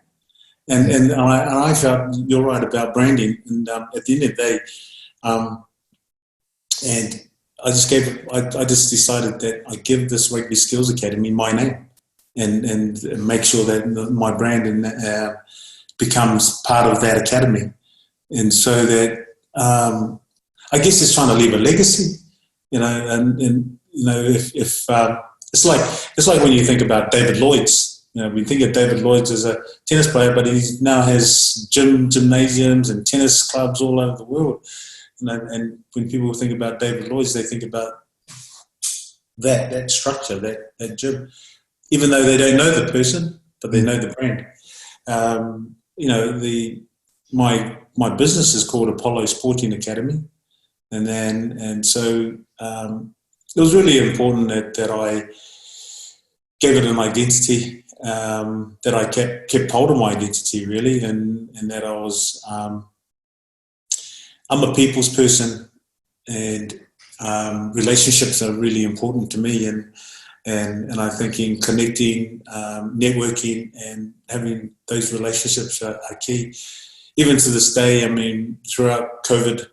And I felt you're right about branding. And at the end of the day, and I just decided that I give this Rugby Skills Academy my name, and make sure that my brand becomes part of that academy, and so that I guess it's trying to leave a legacy, and if it's like when you think about David Lloyd's. We think of David Lloyd's as a tennis player, but he now has gymnasiums and tennis clubs all over the world. And when people think about David Lloyd's, they think about that structure, that gym, even though they don't know the person, but they know the brand. My business is called Apollo Sporting Academy, and so it was really important that I gave it an identity. That I kept hold of my identity really, and that I was I'm a people's person, and relationships are really important to me, and I think in connecting, networking, and having those relationships are key. Even to this day, I mean, throughout COVID,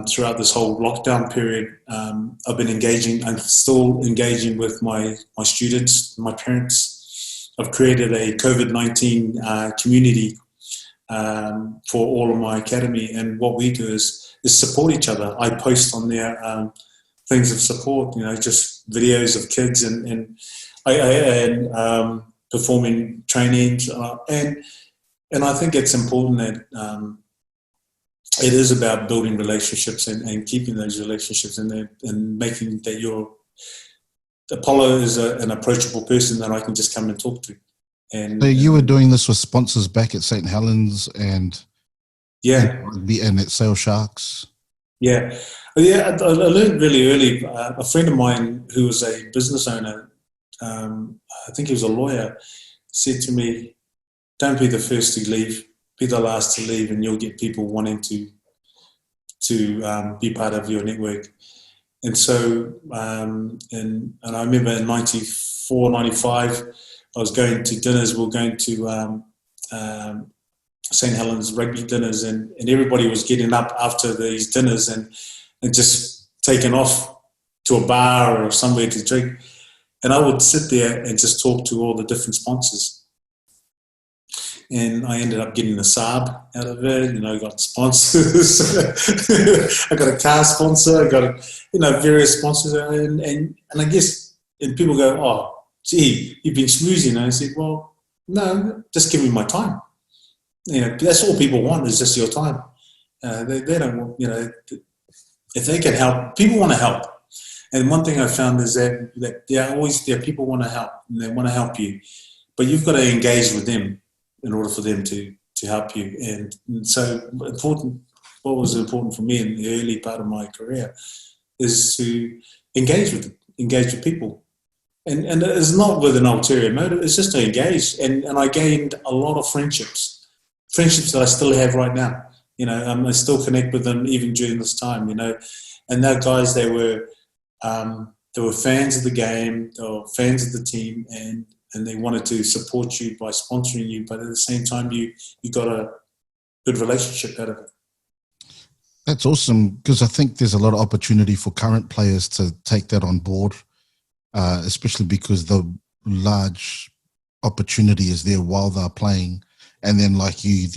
throughout this whole lockdown period, I've been engaging. I'm still engaging with my students, my parents. I've created a COVID-19 community for all of my academy, and what we do is support each other. I post on there things of support, just videos of kids and performing trainings, and I think it's important that it is about building relationships and keeping those relationships, and making that your Apollo is an approachable person that I can just come and talk to. And so you were doing this with sponsors back at St. Helens and and at Sale Sharks. Yeah. I learned really early. A friend of mine who was a business owner, I think he was a lawyer, said to me, "Don't be the first to leave. Be the last to leave, and you'll get people wanting to be part of your network." And so, and I remember in 94, 95, I was going to dinners. We were going to St. Helens rugby dinners, and everybody was getting up after these dinners and just taking off to a bar or somewhere to drink. And I would sit there and just talk to all the different sponsors. And I ended up getting a Saab out of it. I got sponsors. I got a car sponsor. I got various sponsors, and I guess, and people go, "Oh, gee, you've been schmoozing." And I said, "Well, no, just give me my time. That's all people want is just your time. They don't want, if they can help, people want to help. And one thing I found is that there are people want to help, and they want to help you, but you've got to engage with them in order for them to help you. And so what was important for me in the early part of my career is to engage with people. And it's not with an ulterior motive, it's just to engage. And I gained a lot of friendships that I still have right now. I still connect with them even during this time, and they're guys, they were fans of the game, they were fans of the team, and they wanted to support you by sponsoring you, but at the same time, you got a good relationship out of it. That's awesome, because I think there's a lot of opportunity for current players to take that on board, especially because the large opportunity is there while they're playing. And then, like you've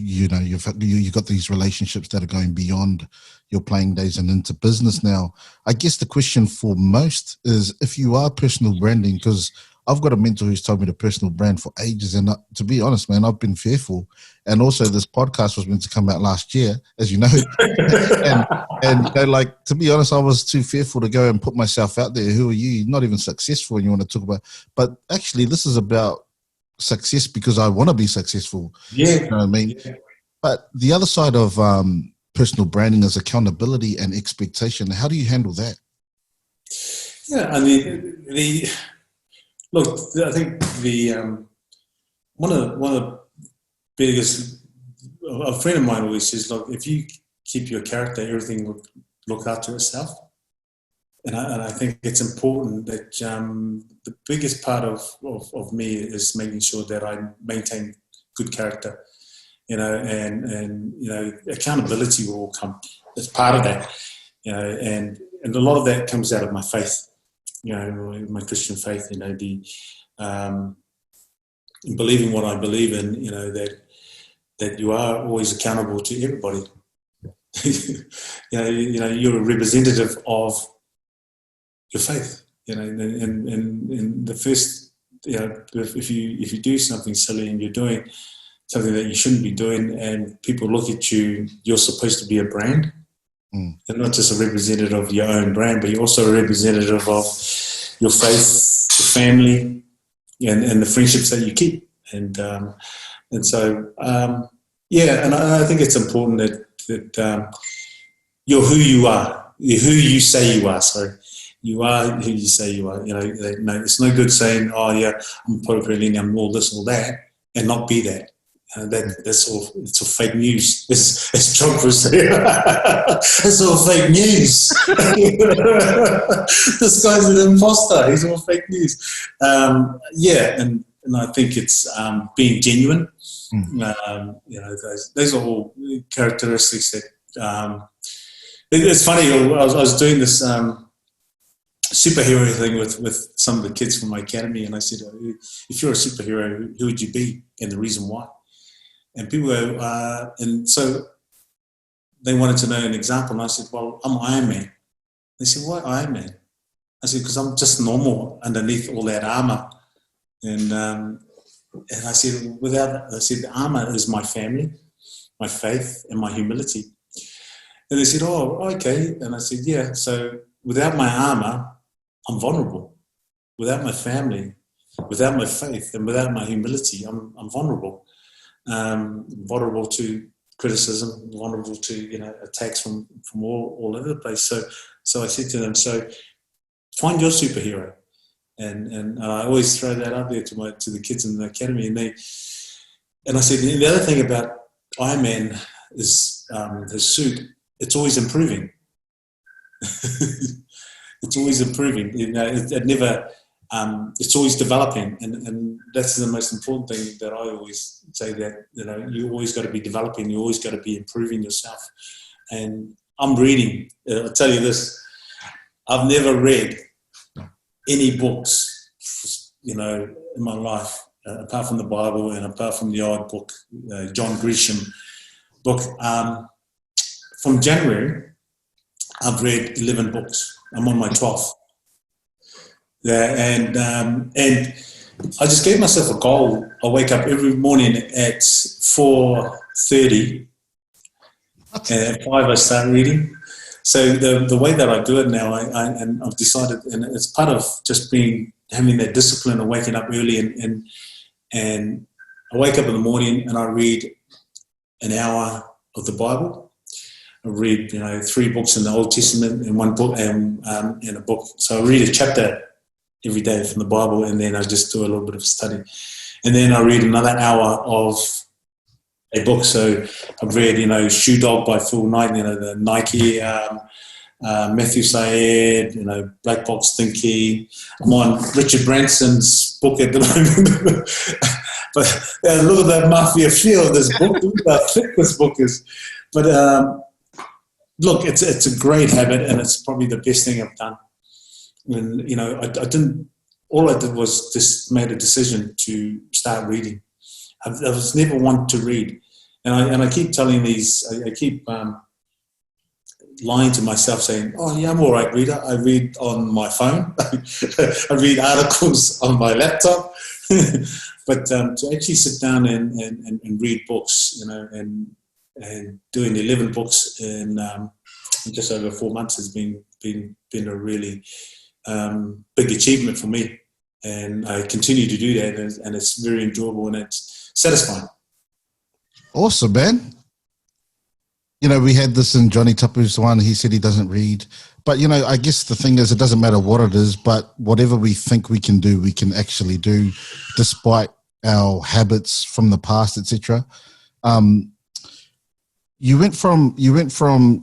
got these relationships that are going beyond your playing days and into business now. I guess the question for most is, if you are personal branding, because I've got a mentor who's told me to personal brand for ages, and to be honest, man, I've been fearful. And also, this podcast was meant to come out last year, as you know. and to be honest, I was too fearful to go and put myself out there. Who are you? You're not even successful, and you want to talk about. But actually, this is about success because I want to be successful. Yeah, you know what I mean. Yeah. But the other side of personal branding is accountability and expectation. How do you handle that? Yeah, I mean, look, I think one of the biggest, a friend of mine always says, look, if you keep your character, everything will look after itself. And I think it's important that the biggest part of me is making sure that I maintain good character, and accountability will come as part of that, and a lot of that comes out of my faith, my Christian faith, the believing what I believe in, that you are always accountable to everybody. You're a representative of your faith, and the first, if you do something silly and you're doing something that you shouldn't be doing, and people look at you, you're supposed to be a brand, and not just a representative of your own brand, but you're also a representative of your faith, your family, and the friendships that you keep, and so and I think it's important that you're who you are, who you say you are. Sorry. You are who you say you are. It's no good saying, "Oh yeah, I'm Terminator Perelini, I'm all this, all that," and not be that. That's all. It's all fake news. As Trump would say, it's all fake news. This guy's an imposter. He's all fake news. And I think it's being genuine. Those are all characteristics that. It's funny. I was doing this. Superhero thing with some of the kids from my academy, and I said, if you're a superhero, who would you be, and the reason why? And people go, and so they wanted to know an example, and I said, well, I'm Iron Man. They said, why Iron Man? I said, because I'm just normal underneath all that armor. And I said, the armor is my family, my faith, and my humility. And they said, oh, okay. And I said, yeah, so without my armor, I'm vulnerable. Without my family, without my faith, and without my humility, I'm vulnerable. Vulnerable to criticism, vulnerable to attacks from all over the place. So I said to them, so find your superhero, and I always throw that out there to the kids in the academy, and I said the other thing about Iron Man is his suit. It's always improving. It's always improving. It never. It's always developing, and that's the most important thing that I always say. That you always got to be developing. You always got to be improving yourself. And I'm reading. I'll tell you this: I've never read any books, in my life, apart from the Bible and apart from the odd book, John Grisham book. From January, I've read 11 books. I'm on my 12th. Yeah, and I just gave myself a goal. I wake up every morning at 4:30, and at 5 I start reading. So the way that I do it now, and I've decided, and it's part of just having that discipline of waking up early, and I wake up in the morning and I read an hour of the Bible. I read 3 books in the Old Testament and 1 book and a book. So I read a chapter every day from the Bible, and then I just do a little bit of study, and then I read another hour of a book. So I've read Shoe Dog by Phil Knight, the Nike, Matthew Syed, Black Box Thinking. I'm on Richard Branson's book at the moment. But look at that mafia feel of this book. Look how thick this book is. But look, it's a great habit, and it's probably the best thing I've done. And I didn't. All I did was just made a decision to start reading. I was never one to read, and I keep telling these. I keep lying to myself, saying, "Oh yeah, I'm all right reader. I read on my phone. I read articles on my laptop." But to actually sit down and read books, and doing 11 books in just over 4 months has been a really big achievement for me, and I continue to do that, and it's very enjoyable and it's satisfying. Awesome, man. We had this in Johnny Tapu's one. He said he doesn't read. But, I guess the thing is, it doesn't matter what it is, but whatever we think we can do, we can actually do, despite our habits from the past, etc. You went from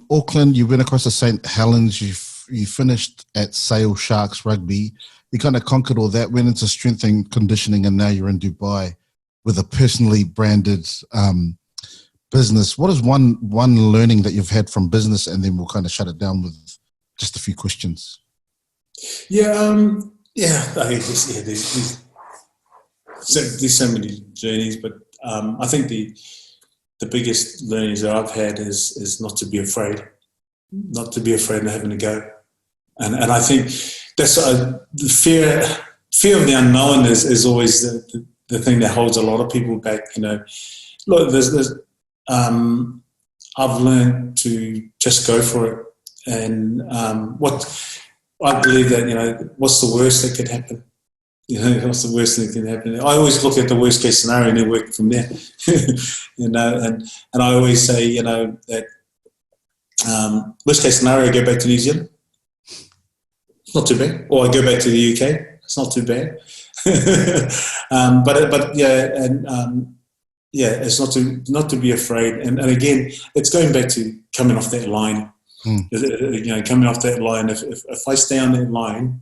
Auckland, you went across to St. Helens, you finished at Sale Sharks Rugby. You kind of conquered all that, went into strength and conditioning, and now you're in Dubai with a personally branded business. What is one learning that you've had from business, and then we'll kind of shut it down with just a few questions? There's so many journeys, but I think the biggest learnings that I've had is not to be afraid of having to go, and I think that's the fear of the unknown is always the thing that holds a lot of people back. Look, I've learned to just go for it. And what I believe that, what's the worst that could happen? What's the worst that can happen? I always look at the worst case scenario and then work from there. And I always say, that worst case scenario, I go back to New Zealand. It's not too bad. Or I go back to the UK. It's not too bad. It's not to be afraid. And again, it's going back to coming off that line. Coming off that line. If I stay on that line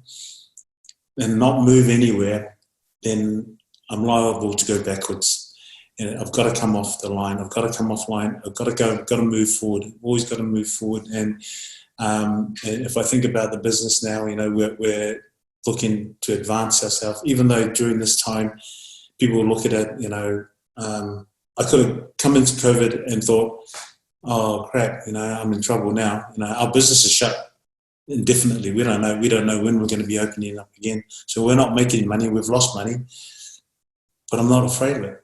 and not move anywhere, then I'm liable to go backwards. I've got to come off the line. I've got to come off line. I've got to go. I've got to move forward. I've always got to move forward. And if I think about the business now, we're looking to advance ourselves. Even though during this time, people look at it. I could have come into COVID and thought, oh crap, I'm in trouble now. Our business is shut indefinitely. We don't know when we're going to be opening up again. So we're not making money. We've lost money, but I'm not afraid of it,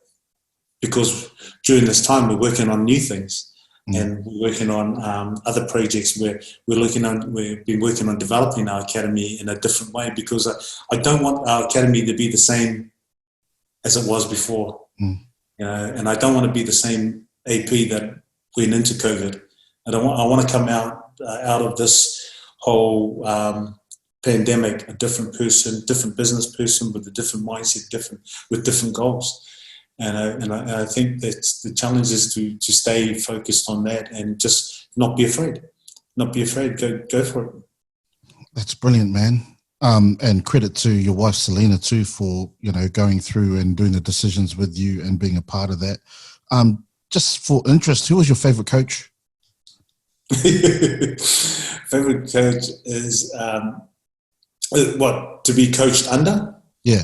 because during this time we're working on new things, and we're working on other projects where we've been working on developing our academy in a different way, because I don't want our academy to be the same as it was before. And I don't want to be the same AP that went into COVID. I want to come out of this whole pandemic a different person, different business person with a different mindset, with different goals. And I think that the challenge is to stay focused on that and just not be afraid. Not be afraid. Go for it. That's brilliant, man. And credit to your wife, Selena, too, for, going through and doing the decisions with you and being a part of that. Just for interest, who was your favorite coach? Favorite coach is to be coached under? Yeah.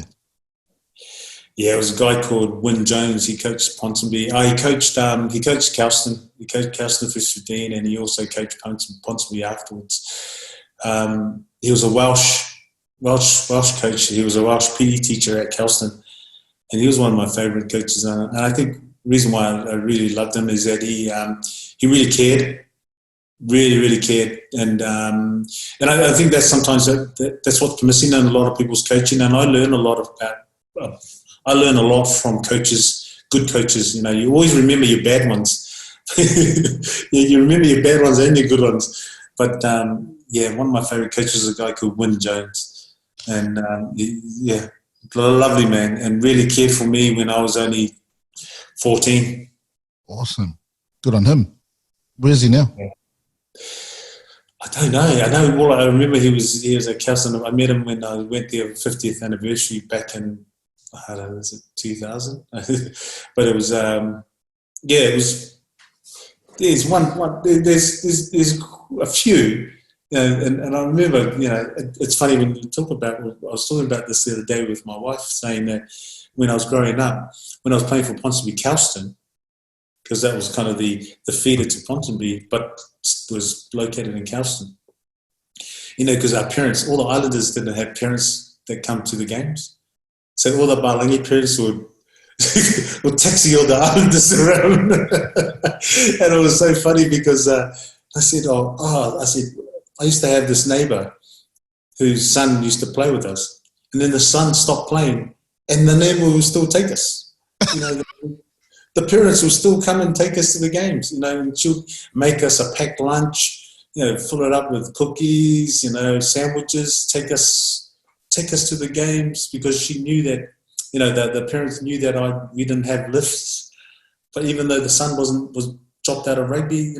Yeah, it was a guy called Wyn Jones. He coached Ponsonby. He coached Kelston. He coached Kelston for 15, and he also coached Ponsonby afterwards. He was a Welsh coach. He was a Welsh PE teacher at Kelston, and he was one of my favourite coaches. And I think the reason why I really loved him is that he really cared, really cared, and I think that's sometimes that's what's missing in a lot of people's coaching. And I learn a lot from coaches, good coaches. You always remember your bad ones. You remember your bad ones and your good ones. But one of my favourite coaches is a guy called Wyn Jones, and lovely man, and really cared for me when I was only 14. Awesome, good on him. Where is he now? I don't know. I know. All I remember, he was at Kelston. I met him when I went there 50th anniversary back in, I don't know, was it 2000? But it was it was. There's one. There's a few. And I remember, it's funny when you talk about, I was talking about this the other day with my wife, saying that when I was growing up, when I was playing for Ponsonby Kelston, because that was kind of the feeder to Ponsonby, but was located in Kelston. Because our parents, all the Islanders didn't have parents that come to the games. So all the Balangi parents would taxi all the Islanders around. And it was so funny because I said, I used to have this neighbour whose son used to play with us, and then the son stopped playing, and the neighbour would still take us. The the parents will still come and take us to the games. And she'll make us a packed lunch, fill it up with cookies, sandwiches, take us to the games, because she knew that, the parents knew that we didn't have lifts. But even though the son was dropped out of rugby,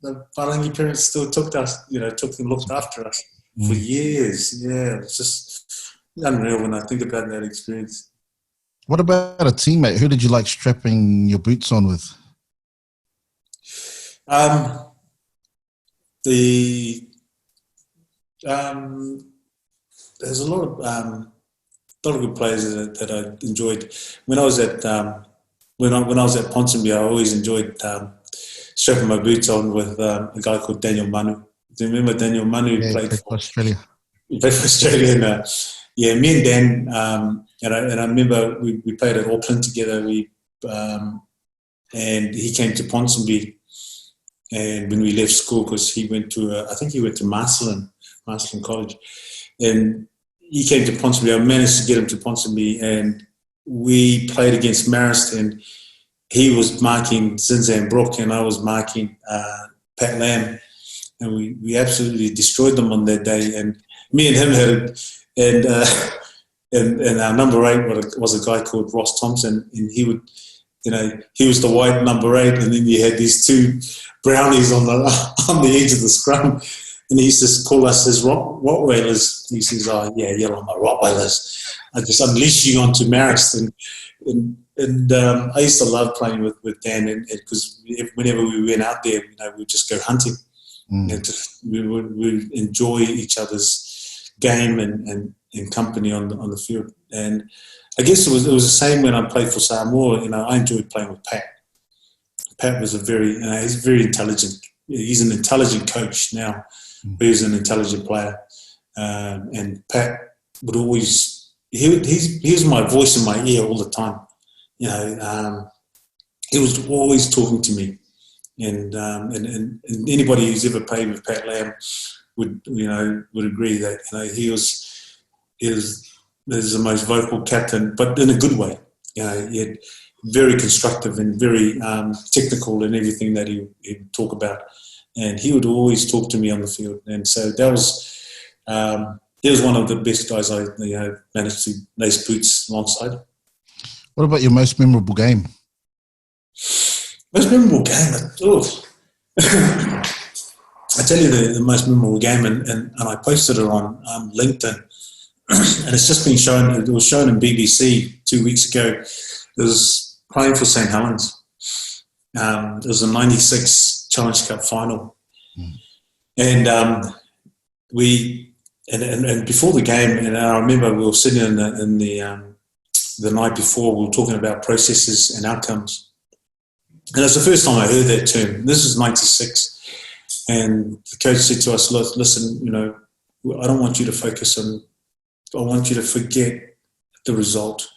the Parangi parents still took us, took and looked after us for years. Yeah, it's just unreal when I think about that experience. What about a teammate? Who did you like strapping your boots on with? There's a lot of good players that I enjoyed when I was at when I was at Ponsonby. I always enjoyed strapping my boots on with a guy called Daniel Manu. Do you remember Daniel Manu? Yeah, played for Australia. He played for Australia, and me and Dan, and I remember we played at Auckland together. And he came to Ponsonby, and when we left school, because he went to I think he went to Marcelin College, and he came to Ponsonby. I managed to get him to Ponsonby, and we played against Marist, and he was marking Zinzan Brook, and I was marking Pat Lam, and we absolutely destroyed them on that day. And me and him had and our number 8 was a guy called Ross Thompson, and he would, he was the white number 8, and then you had these 2 brownies on the edge of the scrum. And he used to call us his Rottweilers. He says, "Oh yeah, you're on my Rottweilers. I just unleash you onto Marist." And I used to love playing with Dan, and because whenever we went out there, we'd just go hunting. And we would enjoy each other's game and company on the field. And I guess it was the same when I played for Samoa. I enjoyed playing with Pat. Pat was he's very intelligent. He's an intelligent coach now. He was an intelligent player, and Pat would always he was my voice in my ear all the time. He was always talking to me, and anybody who's ever played with Pat Lam would agree that he was the most vocal captain, but in a good way. He had very constructive and very technical in everything that he would talk about. And he would always talk to me on the field, and so that was he was one of the best guys I managed to lace boots alongside. What about your most memorable game? Most memorable game? I tell you the most memorable game, and I posted it on LinkedIn, and it's just been shown. It was shown in BBC 2 weeks ago. It was playing for St Helens. It was a '96 Challenge Cup final, and and before the game, and I remember we were sitting in the night before, we were talking about processes and outcomes, and it's the first time I heard that term. This is '96, and the coach said to us, "Listen, I don't want you to focus on. I want you to forget the result.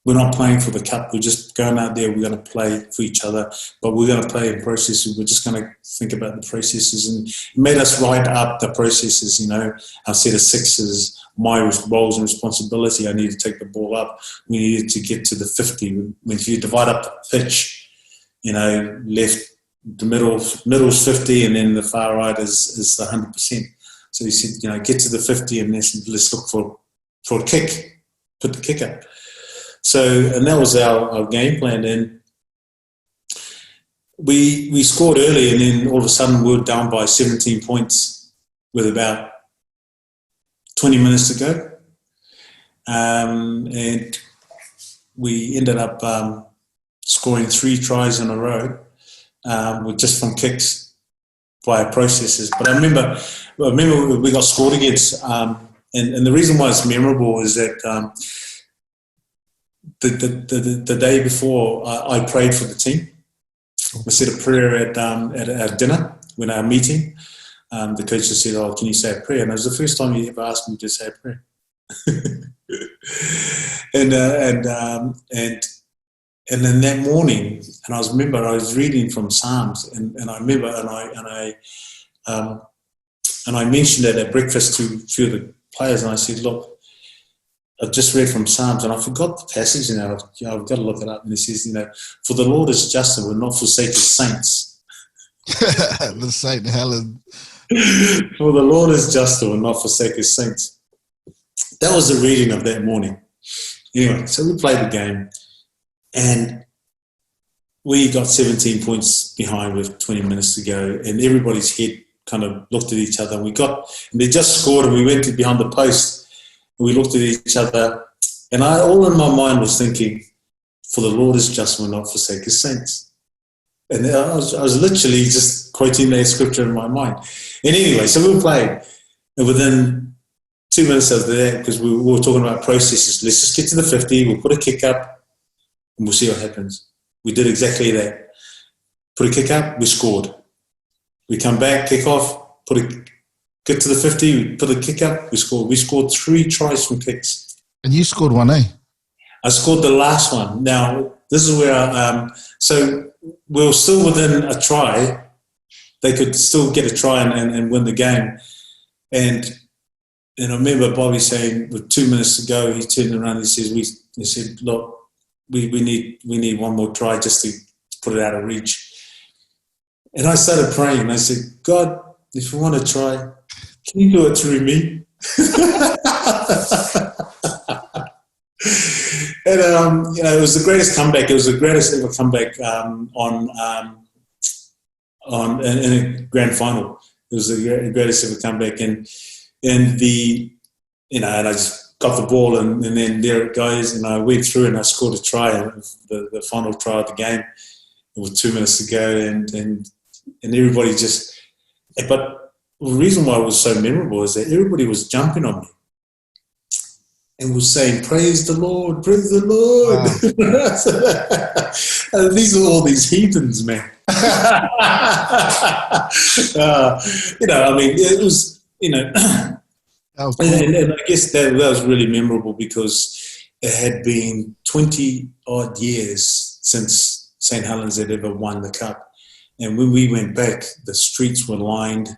We're not playing for the cup. We're just going out there. We're going to play for each other, but we're going to play in processes. We're just going to think about the processes." And it made us write up the processes, our set of sixes, my roles and responsibility. I needed to take the ball up. We needed to get to the 50. When you divide up the pitch, left, the middle's 50, and then the far right is 100%. So he said, get to the 50, and let's look for a kick, put the kick up. So, and that was our game plan. And we scored early, and then all of a sudden we were down by 17 points with about 20 minutes to go. And we ended up scoring 3 tries in a row with just from kicks via processes. But I remember we got scored against, and the reason why it's memorable is that the day before, I prayed for the team. I said a prayer at our dinner, when our meeting. The coach just said, "Oh, can you say a prayer?" And it was the first time he ever asked me to say a prayer. and then that morning, and I was reading from Psalms, and I remember, and I mentioned it at breakfast to a few of the players, and I said, "Look, I just read from Psalms, and I forgot the passage now. I've got to look it up. And it says, for the Lord is just and will not forsake his saints. The St. Helen. For the Lord is just and will not forsake his saints. That was the reading of that morning. Anyway, so we played the game, and we got 17 points behind with 20 minutes to go, and everybody's head kind of looked at each other. And they just scored, and we went to behind the post, and we looked at each other, and all in my mind was thinking, for the Lord is just and will not forsake his saints. And I was literally just quoting that scripture in my mind. And anyway, so we played, and within 2 minutes after that, because we were talking about processes, let's just get to the 50, we'll put a kick up, and we'll see what happens. We did exactly that. Put a kick up, we scored. We come back, kick off, get to the 50, we put a kick up, we scored. We scored 3 tries from kicks. And you scored one, eh? I scored the last one. Now, this is where, so we were still within a try. They could still get a try and win the game. And I remember Bobby saying, with 2 minutes to go, he turned around and he said, look, we need one more try just to put it out of reach. And I started praying, and I said, God, if you want to try, can you do it through me? And it was the greatest comeback. It was the greatest ever comeback in a grand final. It was the greatest ever comeback, and I just got the ball, and then there it goes, and I went through and I scored a try, the final try of the game, with 2 minutes to go, and everybody just. But the reason why it was so memorable is that everybody was jumping on me and was saying, "Praise the Lord, praise the Lord." Wow. These are all these heathens, man. It was, That was cool. and I guess that was really memorable because it had been 20 odd years since St. Helens had ever won the cup. And when we went back, the streets were lined,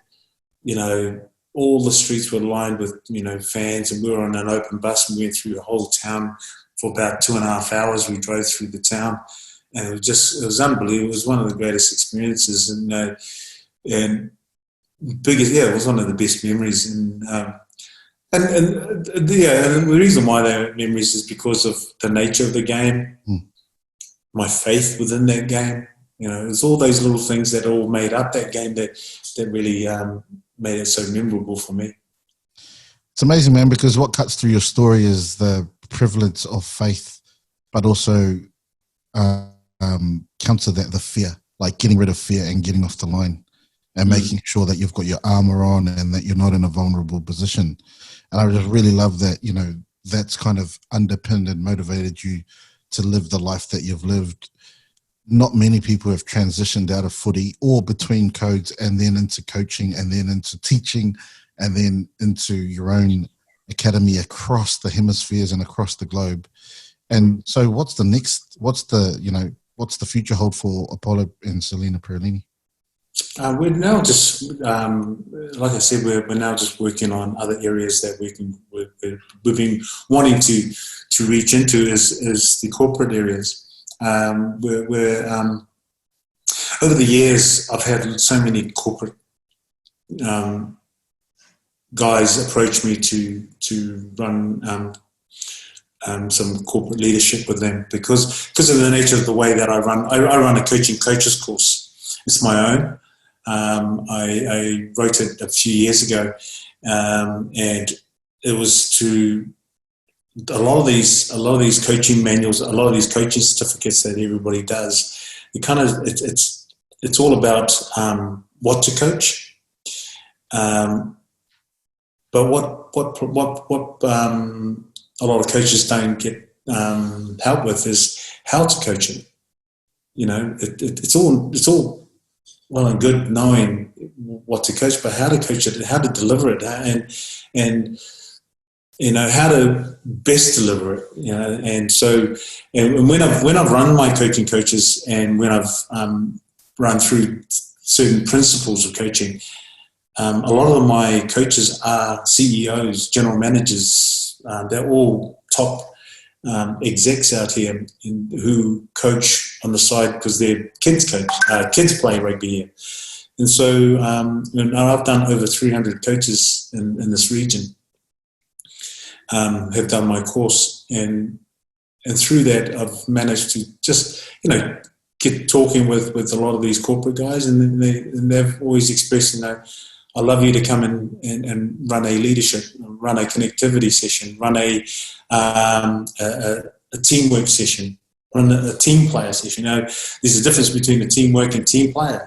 all the streets were lined with, fans, and we were on an open bus, and we went through the whole town for about 2.5 hours. We drove through the town, and it was unbelievable. It was one of the greatest experiences, and biggest, it was one of the best memories. And the reason why they're memories is because of the nature of the game, my faith within that game. It's all those little things that all made up that game that really made it so memorable for me. It's amazing, man, because what cuts through your story is the prevalence of faith, but also counter that, the fear, like getting rid of fear and getting off the line and making sure that you've got your armor on and that you're not in a vulnerable position. And I just really love that, that's kind of underpinned and motivated you to live the life that you've lived. Not many people have transitioned out of footy or between codes and then into coaching and then into teaching and then into your own academy across the hemispheres and across the globe. And so what's the future hold for Apollo and Selena Perelini? We're now just, like I said, we're now just working on other areas that we've been wanting to reach into is the corporate areas. We're over the years, I've had so many corporate guys approach me to run some corporate leadership with them because of the nature of the way that I run. I run a coaching coaches course. It's my own. I wrote it a few years ago, and it was to a lot of these coaching manuals, a lot of these coaching certificates that everybody does. It's all about what to coach, but what a lot of coaches don't get help with is how to coach it. It's all well and good knowing what to coach, but how to coach it, how to deliver it, and how to best deliver it. And so, and when I've run my coaches, and when I've run through certain principles of coaching, a lot of my coaches are CEOs, general managers. They're all top execs out here who coach on the side because their kids play rugby here. And so I've done over 300 coaches in this region, have done my course, and through that I've managed to just, get talking with a lot of these corporate guys, and they've always expressed, I love you to come and run a leadership, run a connectivity session, run a teamwork session, run a team player session. There's a difference between a teamwork and team player.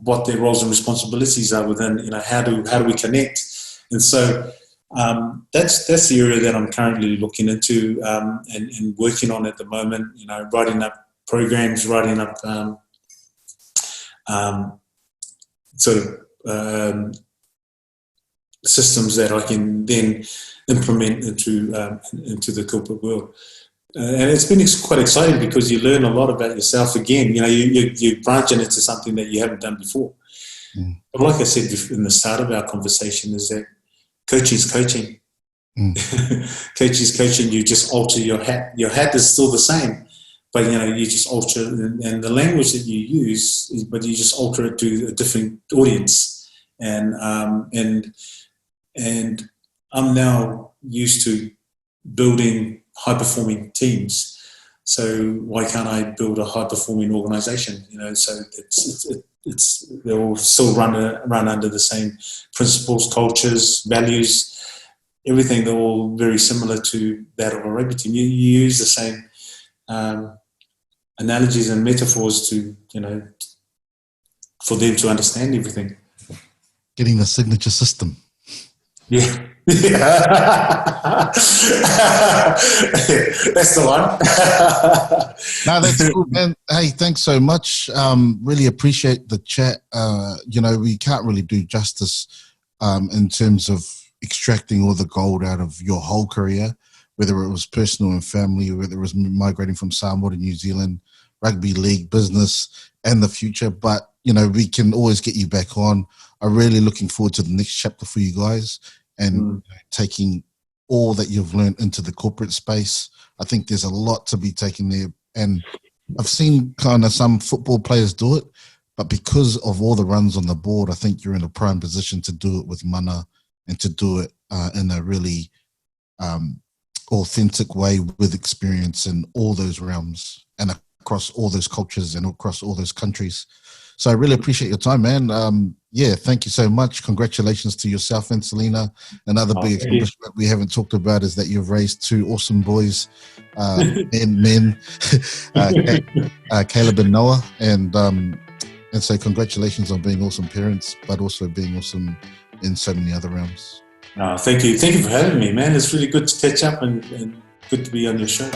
What their roles and responsibilities are within. How do we connect? And so that's the area that I'm currently looking into and working on at the moment. Writing up programs, writing up systems that I can then implement into the corporate world. And it's been quite exciting because you learn a lot about yourself again. You're branching into something that you haven't done before. Mm. But like I said in the start of our conversation, is that coaching is coaching. Mm. Coaching is coaching. You just alter your hat. Your hat is still the same, but you just alter and the language that you use, but you just alter it to a different audience. And I'm now used to building high-performing teams. So why can't I build a high-performing organisation? So they all still run under the same principles, cultures, values, everything. They're all very similar to that of a rugby team. You use the same analogies and metaphors to for them to understand everything. Getting the signature system. Yeah. That's the one. No, that's cool, man. Hey, thanks so much. Really appreciate the chat. We can't really do justice in terms of extracting all the gold out of your whole career, whether it was personal and family, whether it was migrating from Samoa to New Zealand, rugby league, business, and the future. But, we can always get you back on. I'm really looking forward to the next chapter for you guys and taking all that you've learned into the corporate space. I think there's a lot to be taken there. And I've seen kind of some football players do it, but because of all the runs on the board, I think you're in a prime position to do it with mana and to do it in a really authentic way with experience in all those realms and across all those cultures and across all those countries. So I really appreciate your time, man. Thank you so much. Congratulations to yourself and Selena. Another big accomplishment we haven't talked about is that you've raised two awesome boys, men, Caleb and Noah. And so congratulations on being awesome parents, but also being awesome in so many other realms. Thank you. Thank you for having me, man. It's really good to catch up and good to be on your show.